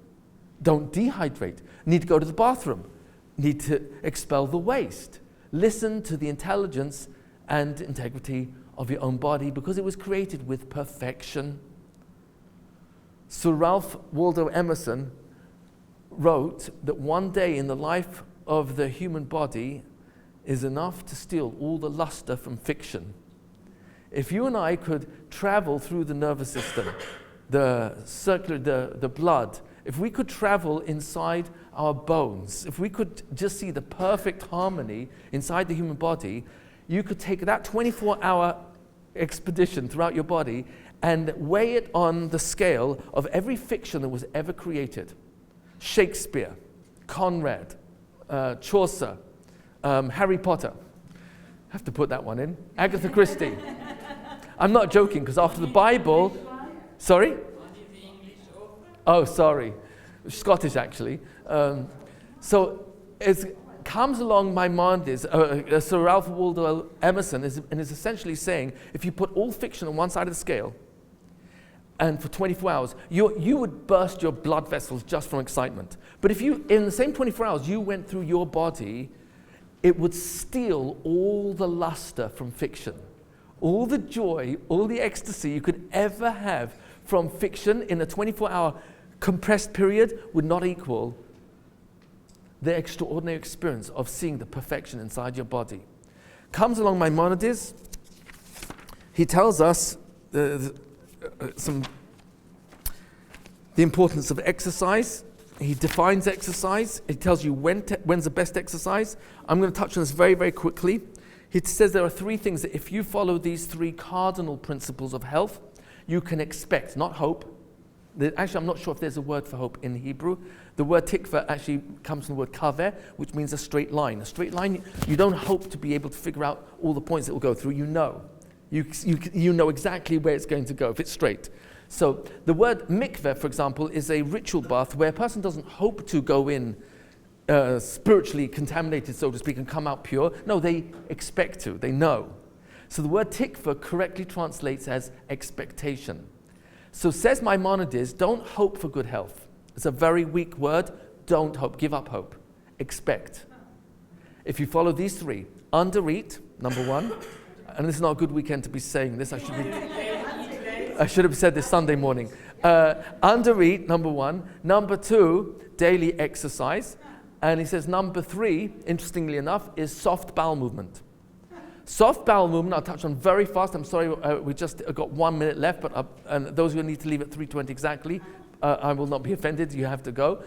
Don't dehydrate. Need to go to the bathroom. Need to expel the waste. Listen to the intelligence and integrity of your own body, because it was created with perfection. Sir Ralph Waldo Emerson wrote that one day in the life of the human body is enough to steal all the luster from fiction. If you and I could travel through the nervous system, the blood, if we could travel inside our bones, if we could just see the perfect harmony inside the human body, you could take that 24-hour expedition throughout your body and weigh it on the scale of every fiction that was ever created. Shakespeare, Conrad, Chaucer, Harry Potter. I have to put that one in. Agatha Christie. I'm not joking, because after the Bible... Sorry? Oh, sorry. Scottish, actually. So it comes along Maimonides, Sir Ralph Waldo Emerson, and is essentially saying, if you put all fiction on one side of the scale, and for 24 hours, you would burst your blood vessels just from excitement. But if you, in the same 24 hours, you went through your body, it would steal all the luster from fiction. All the joy, all the ecstasy you could ever have from fiction in a 24-hour compressed period would not equal the extraordinary experience of seeing the perfection inside your body. Comes along Maimonides. He tells us the importance of exercise. He defines exercise. He tells you when's the best exercise. I'm going to touch on this very, very quickly. He says there are three things that if you follow these three cardinal principles of health, you can expect, not hope. Actually, I'm not sure if there's a word for hope in Hebrew. The word tikva actually comes from the word kaveh, which means a straight line. A straight line, you don't hope to be able to figure out all the points it will go through. You know. You know exactly where it's going to go if it's straight. So the word mikveh, for example, is a ritual bath where a person doesn't hope to go in spiritually contaminated, so to speak, and come out pure. No, they expect to. They know. So the word tikva correctly translates as expectation. So says Maimonides, don't hope for good health. It's a very weak word. Don't hope. Give up hope. Expect. If you follow these three, undereat, number one. And this is not a good weekend to be saying this. I should have said this Sunday morning. Undereat, number one. Number two, daily exercise. And he says number three, interestingly enough, is soft bowel movement. Soft bowel movement, I'll touch on very fast. I'm sorry, we just got 1 minute left, but and those who need to leave at 3:20 exactly, I will not be offended, you have to go.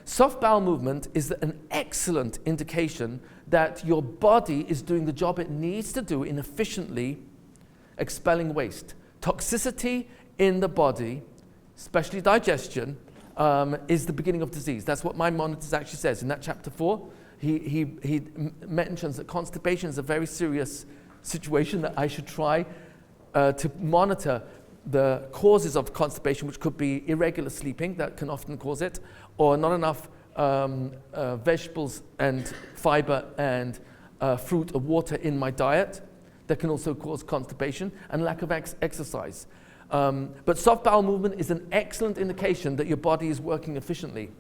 Soft bowel movement is an excellent indication that your body is doing the job it needs to do in efficiently expelling waste. Toxicity in the body, especially digestion, is the beginning of disease. That's what Maimonides actually says in that chapter 4. He mentions that constipation is a very serious situation that I should try to monitor the causes of constipation, which could be irregular sleeping, that can often cause it, or not enough vegetables and fiber and fruit or water in my diet, that can also cause constipation, and lack of exercise. But soft bowel movement is an excellent indication that your body is working efficiently.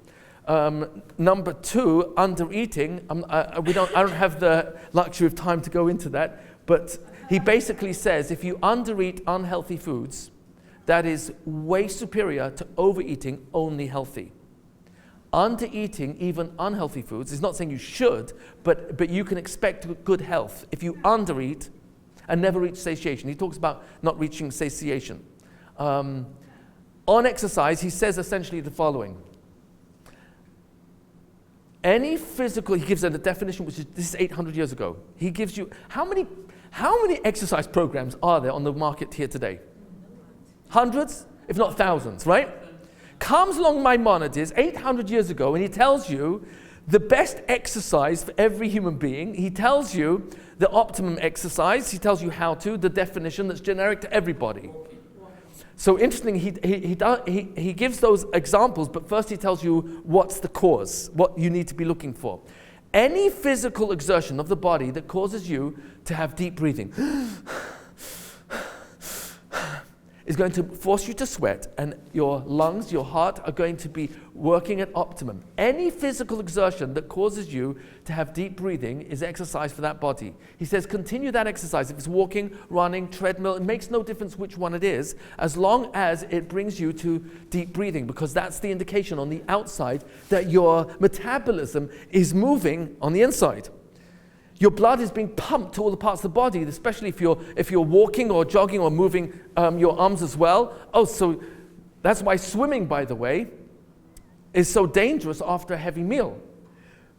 Number two, undereating. I don't have the luxury of time to go into that, but he basically says if you undereat unhealthy foods, that is way superior to overeating only healthy. Undereating even unhealthy foods is not saying you should, but you can expect good health if you undereat and never reach satiation. He talks about not reaching satiation. On exercise, he says essentially the following. Any physical, he gives a definition, which is, this is 800 years ago. He gives you, how many exercise programs are there on the market here today? Hundreds, if not thousands, right? Comes along Maimonides 800 years ago, and he tells you the best exercise for every human being. He tells you the optimum exercise. He tells you how to, the definition that's generic to everybody. So interesting, he gives those examples, but first he tells you what's the cause, what you need to be looking for. Any physical exertion of the body that causes you to have deep breathing is going to force you to sweat, and your lungs, your heart are going to be working at optimum. Any physical exertion that causes you to have deep breathing is exercise for that body. He says continue that exercise. If it's walking, running, treadmill, it makes no difference which one it is, as long as it brings you to deep breathing, because that's the indication on the outside that your metabolism is moving on the inside. Your blood is being pumped to all the parts of the body, especially if you're walking or jogging or moving your arms as well. Oh, so that's why swimming, by the way, is so dangerous after a heavy meal.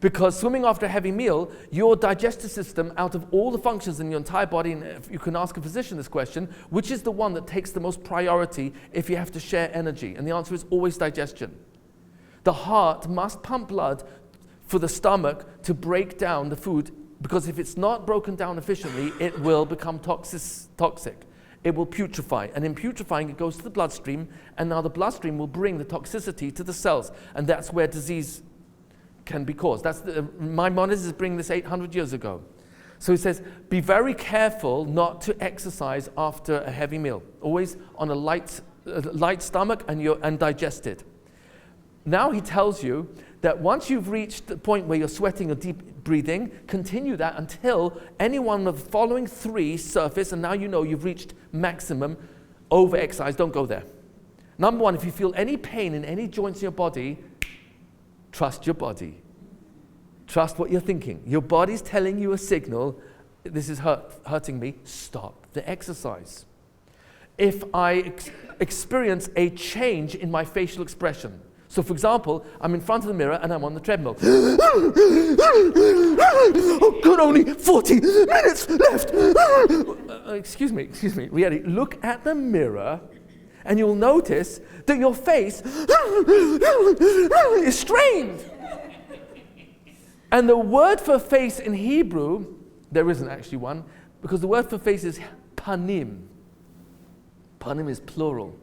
Because swimming after a heavy meal, your digestive system, out of all the functions in your entire body, and if you can ask a physician this question, which is the one that takes the most priority if you have to share energy? And the answer is always digestion. The heart must pump blood for the stomach to break down the food, because if it's not broken down efficiently, it will become toxic. It will putrefy. And in putrefying, it goes to the bloodstream, and now the bloodstream will bring the toxicity to the cells. And that's where disease can be caused. Maimonides is bringing this 800 years ago. So he says, be very careful not to exercise after a heavy meal. Always on a light stomach and digested. Now he tells you that once you've reached the point where you're sweating or deep breathing, continue that until any one of the following three surface, and now you know you've reached maximum. Over-exercise, don't go there. Number one, if you feel any pain in any joints in your body, trust your body. Trust what you're thinking. Your body's telling you a signal, this is hurting me, stop the exercise. If I experience a change in my facial expression, so for example, I'm in front of the mirror and I'm on the treadmill. Oh good, only 40 minutes left. Excuse me, Rietti, look at the mirror and you'll notice that your face is strained. And the word for face in Hebrew, there isn't actually one, because the word for face is panim. Panim is plural.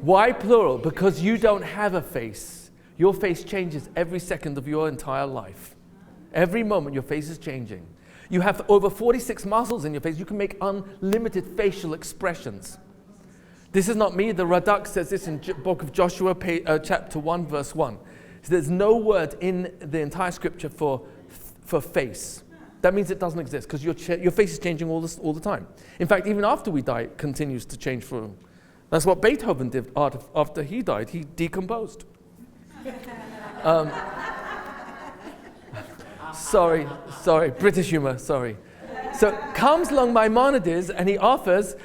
Why plural? Because you don't have a face. Your face changes every second of your entire life. Every moment your face is changing. You have over 46 muscles in your face. You can make unlimited facial expressions. This is not me. The Radak says this in book of Joshua, chapter 1, verse 1. So there's no word in the entire scripture for face. That means it doesn't exist because your face is changing all the time. In fact, even after we die, it continues to change for. That's what Beethoven did after he died. He decomposed. Sorry, British humor, sorry. So comes along Maimonides and he offers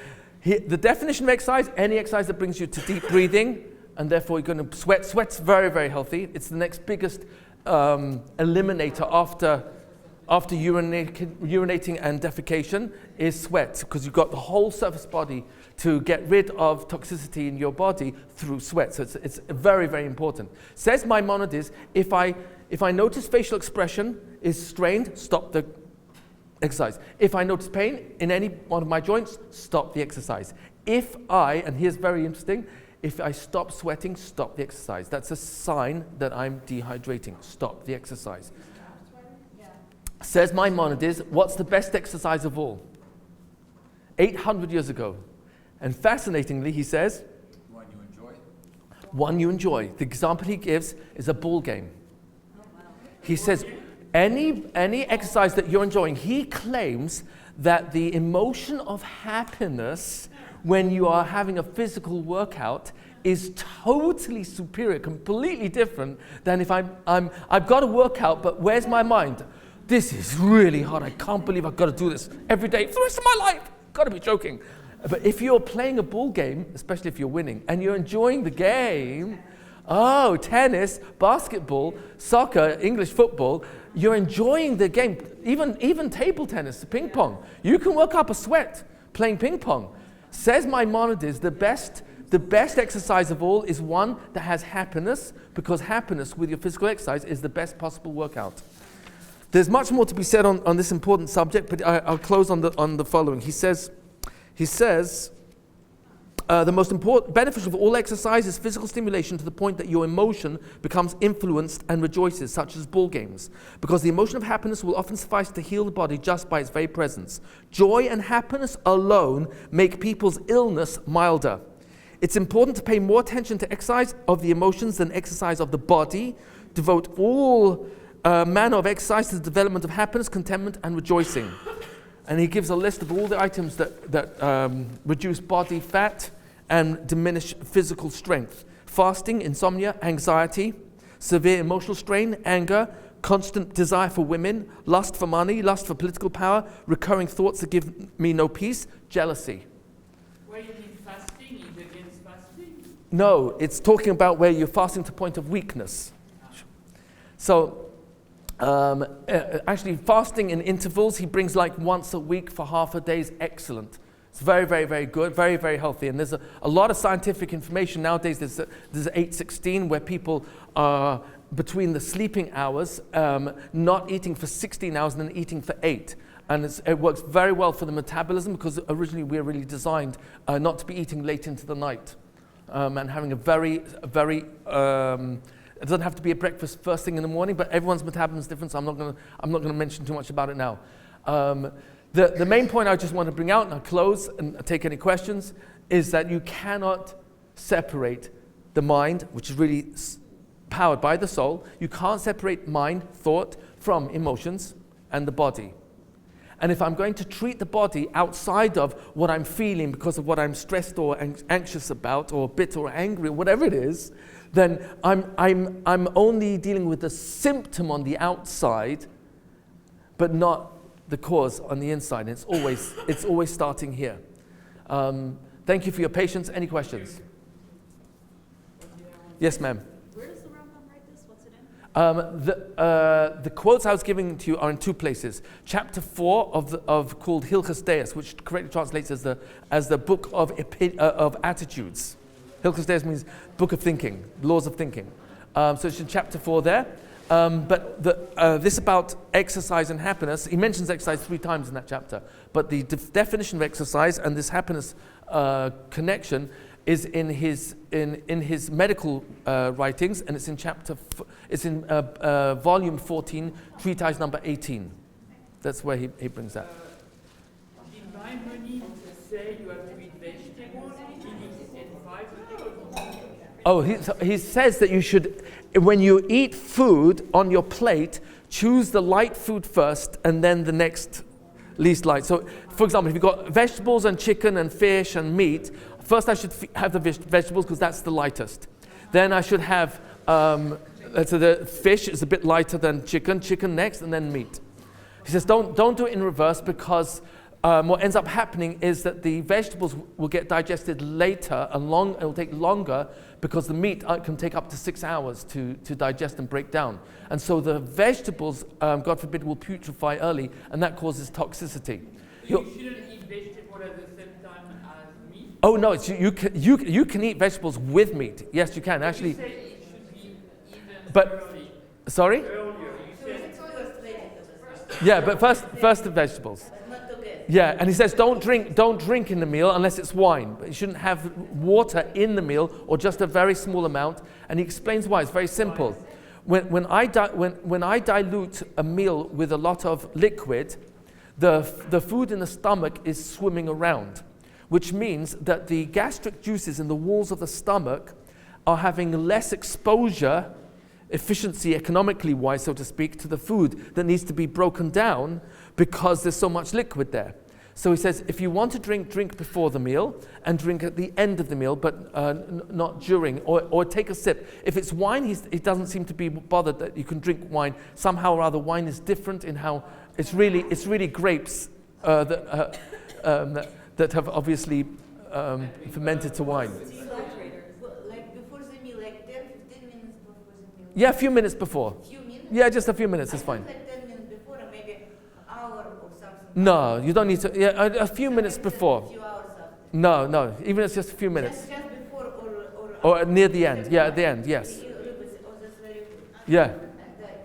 the definition of exercise, any exercise that brings you to deep breathing, and therefore you're going to sweat. Sweat's very, very healthy. It's the next biggest eliminator after urinating and defecation is sweat, because you've got the whole surface body to get rid of toxicity in your body through sweat. So it's very, very important. Says Maimonides, if I notice facial expression is strained, stop the exercise. If I notice pain in any one of my joints, stop the exercise. And here's very interesting, if I stop sweating, stop the exercise. That's a sign that I'm dehydrating. Stop the exercise. Says Maimonides, what's the best exercise of all? 800 years ago. And fascinatingly, he says, One you enjoy. One you enjoy. The example he gives is a ball game. He says, any exercise that you're enjoying, he claims that the emotion of happiness when you are having a physical workout is totally superior, completely different than if I've got to work out, but where's my mind? This is really hard. I can't believe I've got to do this every day for the rest of my life. Got to be joking. But if you're playing a ball game, especially if you're winning, and you're enjoying the game, tennis, basketball, soccer, English football, you're enjoying the game. Even table tennis, ping pong. You can work up a sweat playing ping pong. Says Maimonides, the best exercise of all is one that has happiness, because happiness with your physical exercise is the best possible workout. There's much more to be said on this important subject, but I'll close on the following. He says, the most important beneficial of all exercise is physical stimulation to the point that your emotion becomes influenced and rejoices, such as ball games, because the emotion of happiness will often suffice to heal the body just by its very presence. Joy and happiness alone make people's illness milder. It's important to pay more attention to exercise of the emotions than exercise of the body. Devote all manner of exercise to the development of happiness, contentment, and rejoicing. And he gives a list of all the items that reduce body fat and diminish physical strength. Fasting, insomnia, anxiety, severe emotional strain, anger, constant desire for women, lust for money, lust for political power, recurring thoughts that give me no peace, jealousy. Where you mean fasting is against fasting? No, it's talking about where you're fasting to the point of weakness. So, actually fasting in intervals, he brings like once a week for half a day is excellent. It's very, very, very good, very, very healthy. And there's a lot of scientific information nowadays. There's 8:16 where people are between the sleeping hours, not eating for 16 hours and then eating for 8. And it works very well for the metabolism, because originally we were really designed not to be eating late into the night and having a very, very it doesn't have to be a breakfast first thing in the morning, but everyone's metabolism is different, so I'm not going to mention too much about it now. The main point I just want to bring out, and I'll close and take any questions, is that you cannot separate the mind, which is really powered by the soul. You can't separate mind, thought, from emotions and the body. And if I'm going to treat the body outside of what I'm feeling because of what I'm stressed or anxious about, or bitter or angry, or whatever it is, then I'm only dealing with the symptom on the outside, but not the cause on the inside. It's always starting here. Thank you for your patience. Any questions? Yes, ma'am. Where does the Rambam write this? What's it in? The quotes I was giving to you are in two places. Chapter 4 of called Hilchos Deus, which correctly translates as the book of attitudes. Hilchos Deus means book of thinking, laws of thinking. So it's in chapter 4 there. But this about exercise and happiness, he mentions exercise 3 times in that chapter. But the definition of exercise and this happiness connection is in his medical writings, and it's in volume 14, treatise number 18. That's where he brings that. Did Maimonides say you have to eat vegetables in his Oh, he says that you should, when you eat food on your plate, choose the light food first and then the next least light. So, for example, if you've got vegetables and chicken and fish and meat, first I should have the vegetables because that's the lightest. Then I should have, so the fish is a bit lighter than chicken next, and then meat. He says don't do it in reverse because what ends up happening is that the vegetables will get digested later and it will take longer because the meat can take up to 6 hours to digest and break down. And so the vegetables, God forbid, will putrefy early, and that causes toxicity. You shouldn't eat vegetable at the same time as meat? Oh no, you can eat vegetables with meat. Yes, you can actually. You say it should be even But early. Sorry? Earlier. You said Yeah, but first the vegetables. Yeah, and he says don't drink in the meal unless it's wine. But you shouldn't have water in the meal or just a very small amount. And he explains why. It's very simple. When I dilute a meal with a lot of liquid, the food in the stomach is swimming around, which means that the gastric juices in the walls of the stomach are having less exposure, efficiency economically wise, so to speak, to the food that needs to be broken down because there's so much liquid there. So he says, if you want to drink before the meal and drink at the end of the meal, but not during, or take a sip. If it's wine, he doesn't seem to be bothered that you can drink wine. Somehow or other, wine is different in how it's really grapes that have obviously fermented to wine. Like before the meal, like 10, 15 minutes before the meal? Yeah, a few minutes before. Few minutes? Yeah, just a few minutes is fine. Like 10 minutes before, or maybe an hour or something. No, you don't need to. Yeah, a few minutes before. A few hours after. No, even if it's just a few minutes. Just before or Or near the end. Yeah, at the end, yes. Oh, that's very good. Yeah. And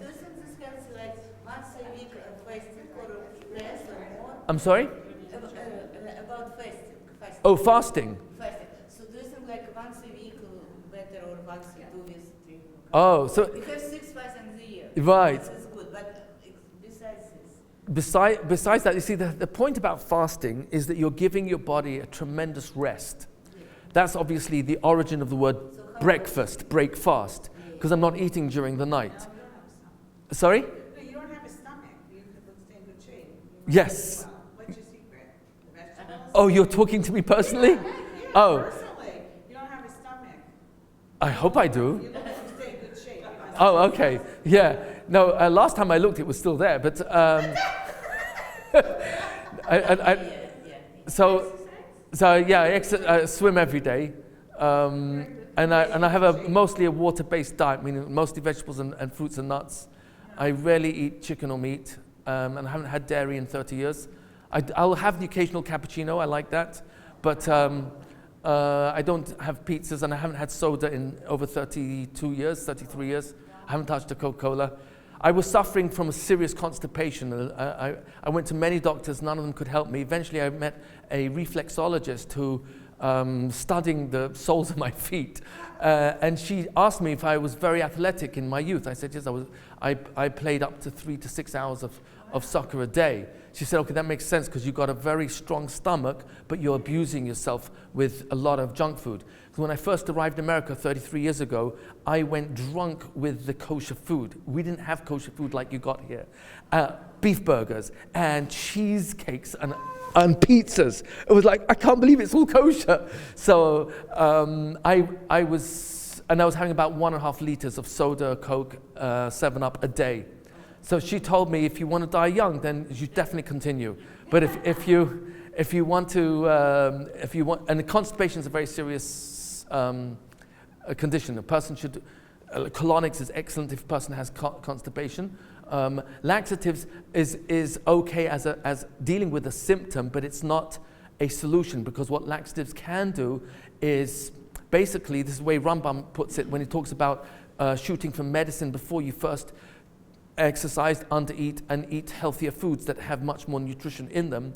do you think this can like once a week fasting or less or more? I'm sorry? About fasting. Oh, fasting. Fasting. So do you think like once a week better or once in 2 weeks, 3 weeks? Oh, so We have 6 fastings a year. right. That's good, but besides this. Besides that, you see, the point about fasting is that you're giving your body a tremendous rest. That's obviously the origin of the word breakfast, break fast, because I'm not eating during the night. Sorry? No, you don't have a stomach. You could stay in good shape. Yes. What's your secret? Vegetables? Oh, you're talking to me personally? Yeah, Oh, personally. You don't have a stomach. I hope I do. You don't have to stay in good shape. You must Oh, okay. Yeah. No, last time I looked, it was still there. But so yeah, I swim every day, and I have mostly a water-based diet, meaning mostly vegetables and fruits and nuts. I rarely eat chicken or meat, and I haven't had dairy in 30 years. I'll have the occasional cappuccino. I like that, but I don't have pizzas, and I haven't had soda in over 32 years, 33 years. I haven't touched a Coca-Cola. I was suffering from a serious constipation. I went to many doctors, none of them could help me. Eventually I met a reflexologist who, studying the soles of my feet, and she asked me if I was very athletic in my youth. I said, yes, I was. I played up to 3 to 6 hours of soccer a day. She said, okay, that makes sense because you've got a very strong stomach, but you're abusing yourself with a lot of junk food. So when I first arrived in America 33 years ago, I went drunk with the kosher food. We didn't have kosher food like you got here. Beef burgers and cheesecakes and pizzas. It was like, I can't believe it's all kosher. So I was having about 1.5 liters of soda, Coke, 7-Up a day. So she told me, if you want to die young, then you definitely continue. But if you want, and constipation is a very serious condition. A person should, colonics is excellent if a person has constipation. Laxatives is okay as dealing with a symptom, but it's not a solution, because what laxatives can do is, basically, this is the way Rambam puts it when he talks about shooting for medicine before you first exercise, undereat, and eat healthier foods that have much more nutrition in them.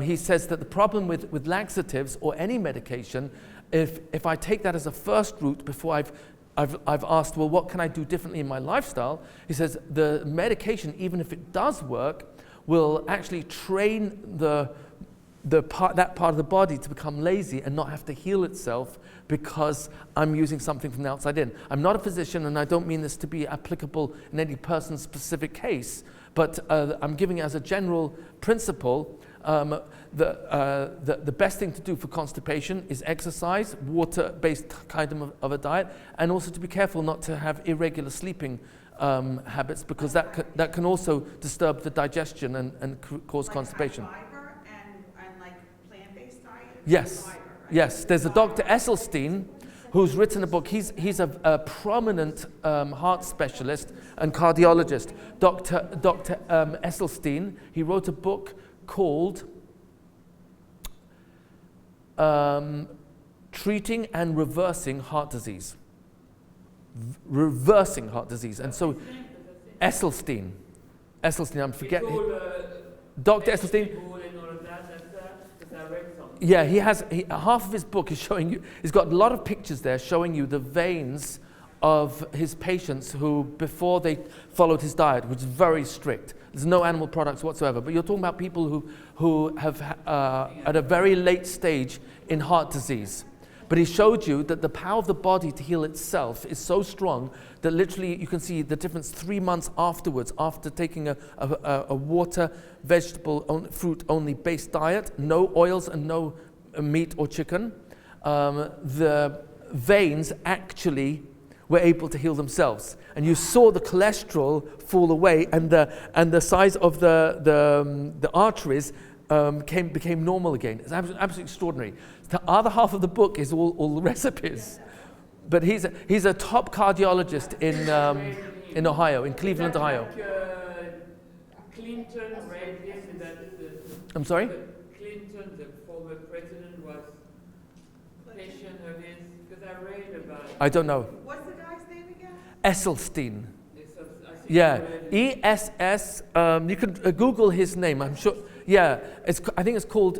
He says that the problem with laxatives or any medication, if I take that as a first route before I've asked, well, what can I do differently in my lifestyle? He says the medication, even if it does work, will actually train the that part of the body to become lazy and not have to heal itself because I'm using something from the outside in. I'm not a physician, and I don't mean this to be applicable in any person's specific case, but I'm giving it as a general principle. The best thing to do for constipation is exercise, water-based kind of a diet, and also to be careful not to have irregular sleeping habits, because that can also disturb the digestion and cause constipation. Fiber and like plant-based diet? Yes, Fiber, right? yes. There's a Dr. Esselstyn who's written a book. He's a prominent heart specialist and cardiologist. Dr. Esselstyn, he wrote a book called Treating and Reversing Heart Disease. Reversing heart disease. And so Esselstyn, I'm forgetting. Dr. Esselstyn. Yeah, half of his book is showing you, he's got a lot of pictures there showing you the veins of his patients who, before they followed his diet, which is very strict. There's no animal products whatsoever. But you're talking about people who have, at a very late stage in heart disease. But he showed you that the power of the body to heal itself is so strong that literally you can see the difference 3 months afterwards, after taking a water, vegetable, fruit only based diet, no oils and no meat or chicken. The veins actually were able to heal themselves, and you saw the cholesterol fall away, and the size of the arteries became normal again. It's absolutely extraordinary. The other half of the book is all the recipes, but he's a top cardiologist in Ohio, in Cleveland, Ohio. Clinton read this, that I'm sorry? Clinton, the former president, was patient of his, because I read about it. I don't know. What's the guy's name again? Esselstyn. Yeah. ESS. You could Google his name. I'm sure. Yeah, I think it's called.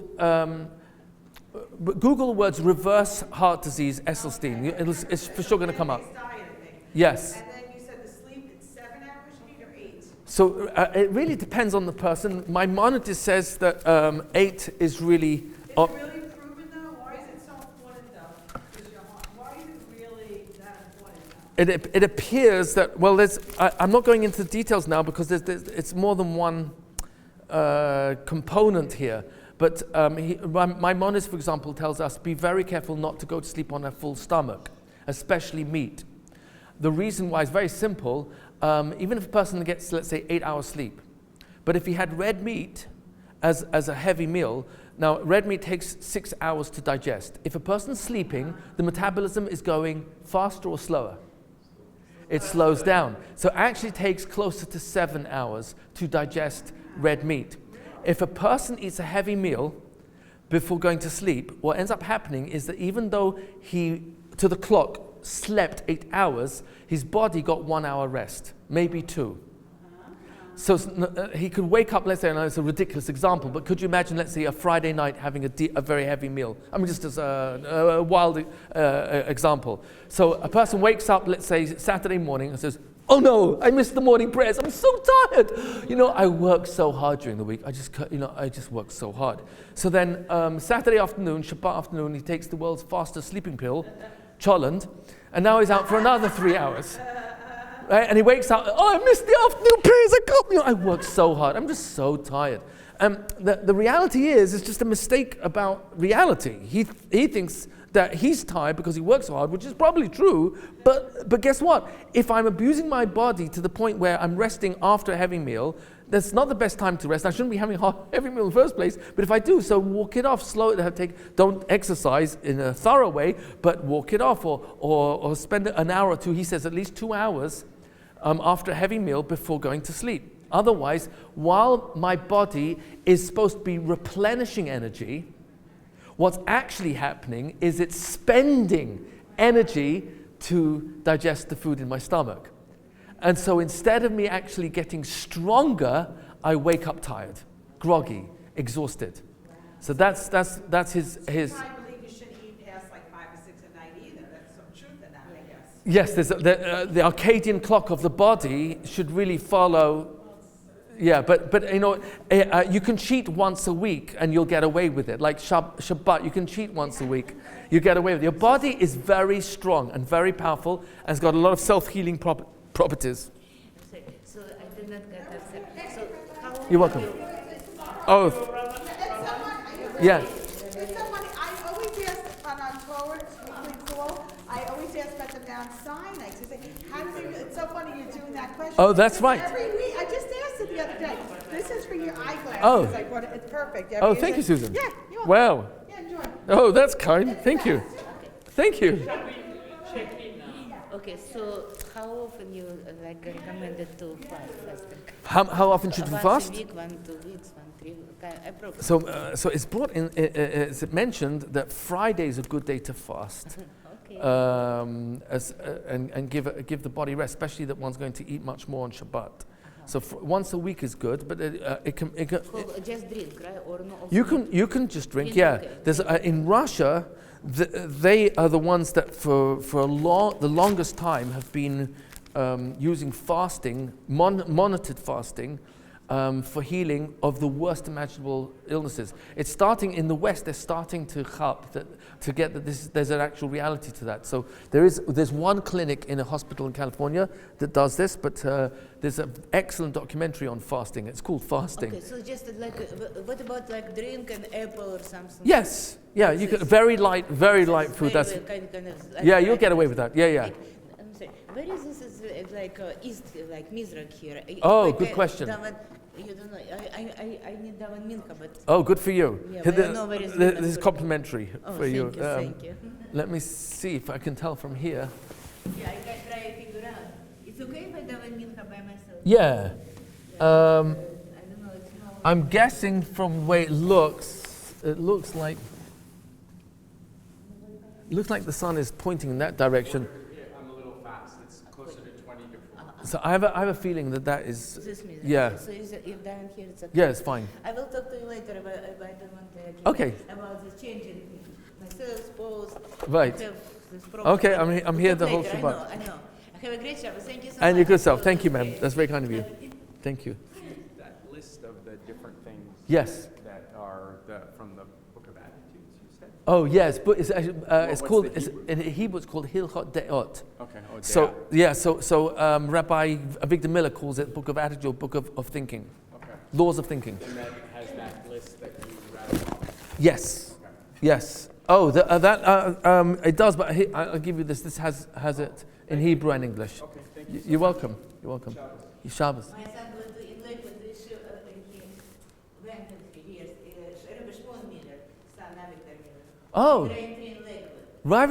Google the words "reverse heart disease" Esselstyn. It's for sure going to come up. Diet, I think. Yes. And then you said the sleep is 7 hours you need or 8? So it really depends on the person. Maimonides says that 8 is really. Is it really proven though? Why is it so important though? Why is it really that important though? It appears that, well, I'm not going into the details now because it's more than one component here. But Maimonides, for example, tells us be very careful not to go to sleep on a full stomach, especially meat. The reason why is very simple. Even if a person gets, let's say, 8 hours sleep, but if he had red meat as a heavy meal, now red meat takes 6 hours to digest. If a person's sleeping, the metabolism is going faster or slower. It slows down. So it actually takes closer to 7 hours to digest red meat. If a person eats a heavy meal before going to sleep, what ends up happening is that even though he, to the clock, slept 8 hours, his body got 1 hour rest, maybe 2. So he could wake up, let's say, and it's a ridiculous example, but could you imagine, let's say, a Friday night having a very heavy meal? I mean, just as a wild example. So a person wakes up, let's say, Saturday morning and says, "Oh no, I missed the morning prayers. I'm so tired. I work so hard during the week. I just work so hard." So then Saturday afternoon, Shabbat afternoon, he takes the world's fastest sleeping pill, Cholland, and now he's out for another 3 hours. Right? And he wakes up, "Oh, I missed the afternoon prayers. I worked so hard. I'm just so tired." The reality is, it's just a mistake about reality. He thinks that he's tired because he works so hard, which is probably true, but guess what? If I'm abusing my body to the point where I'm resting after a heavy meal, that's not the best time to rest. I shouldn't be having a heavy meal in the first place, but if I do, so walk it off, slow it, don't exercise in a thorough way, but walk it off, or spend an hour or two, he says at least 2 hours after a heavy meal before going to sleep. Otherwise, while my body is supposed to be replenishing energy, what's actually happening is it's spending energy to digest the food in my stomach. And so instead of me actually getting stronger, I wake up tired, groggy, exhausted. So that's his. I believe you shouldn't eat past like 5 or 6 at night either. That's some truth in that, I guess. Yes, the circadian clock of the body should really follow Yeah, but you know, you can cheat once a week and you'll get away with it. Like Shabbat, you can cheat once a week, you get away with it. Your body is very strong and very powerful and it's got a lot of self-healing properties. So I did not get that. So how You're welcome. Oh, yeah. It's so funny, I always ask on forward, weekly call, I always ask about the Mount Sinai, to say, how do they, it's so funny you're doing that question. Oh, that's right. Every week, I just asked it the other day, this is for your eyeglasses. Oh. Like, what, it's perfect. Oh, thank you, Susan. Yeah, you're welcome. Wow. Yeah, enjoy. Oh, that's kind. Thank you. Thank you. Shall we check in now? Okay, so how often you recommended to fasting? How often should you fast? Once a week, 1, 2 weeks, 1, 3 weeks. Approximately. So it's brought in. It's mentioned that Friday is a good day to fast, Okay. and give the body rest, especially that one's going to eat much more on Shabbat. So once a week is good, but it can. Just drink, right? Or no? Also You can just drink. Drink, Yeah. okay. There's in Russia, they are the ones that for the longest time have been using fasting, monitored fasting. For healing of the worst imaginable illnesses. It's starting in the West. They're starting to get that there's an actual reality to that. So there's one clinic in a hospital in California that does this, but there's an excellent documentary on fasting. It's called Fasting. Okay, so just what about drink an apple or something? Yes, yeah, you can very light food. That's Kind of yeah, you'll get away with that. Yeah. I'm sorry. Where is this? East, Mizrach here. Oh, good question. You don't know. I need Davan Mincha, but. Oh, good for you. Yeah, but I know where is This Mincha is for- complimentary Oh, for you. Thank you. Let me see if I can tell from here. Yeah, I can try to figure out. It's okay if I Davan Mincha by myself. Yeah. I don't know. It's how. I'm guessing from the way it looks like the sun is pointing in that direction. Yeah, I'm a little fast. It's closer to 20 to 4. So I have a feeling that is This Mizrach. yeah. So if down here it's okay. Yeah, it's fine. I will talk to you later about Okay. about the changing myself, pose. Right. I have this problem. Okay, I'm here the whole Later, Shabbat. I know. Have a great Shabbat. Thank you so much. And your good self. Thank you, ma'am. That's very kind of you. Thank you. That list of the different things Yes. that are from the Book of Attitudes, you said? Oh yes, but it's actually, it's what's called the in Hebrew it's called Hilchot Deot. Okay. Oh, So yeah, so Rabbi Avigdor Miller calls it Book of Attitude, or Book of Thinking, Okay. Laws of Thinking. And that has that list that you rather off. Yes, Okay. yes. Oh, it does, but I'll give you this. This has it in Hebrew and English. Okay, thank you. You're welcome. You're welcome. Shabbos. My son went to in Lakewood. He went in years. Rabbi Shmuel Miller, son Avigdor Miller. Oh, Trained in Lakewood. right.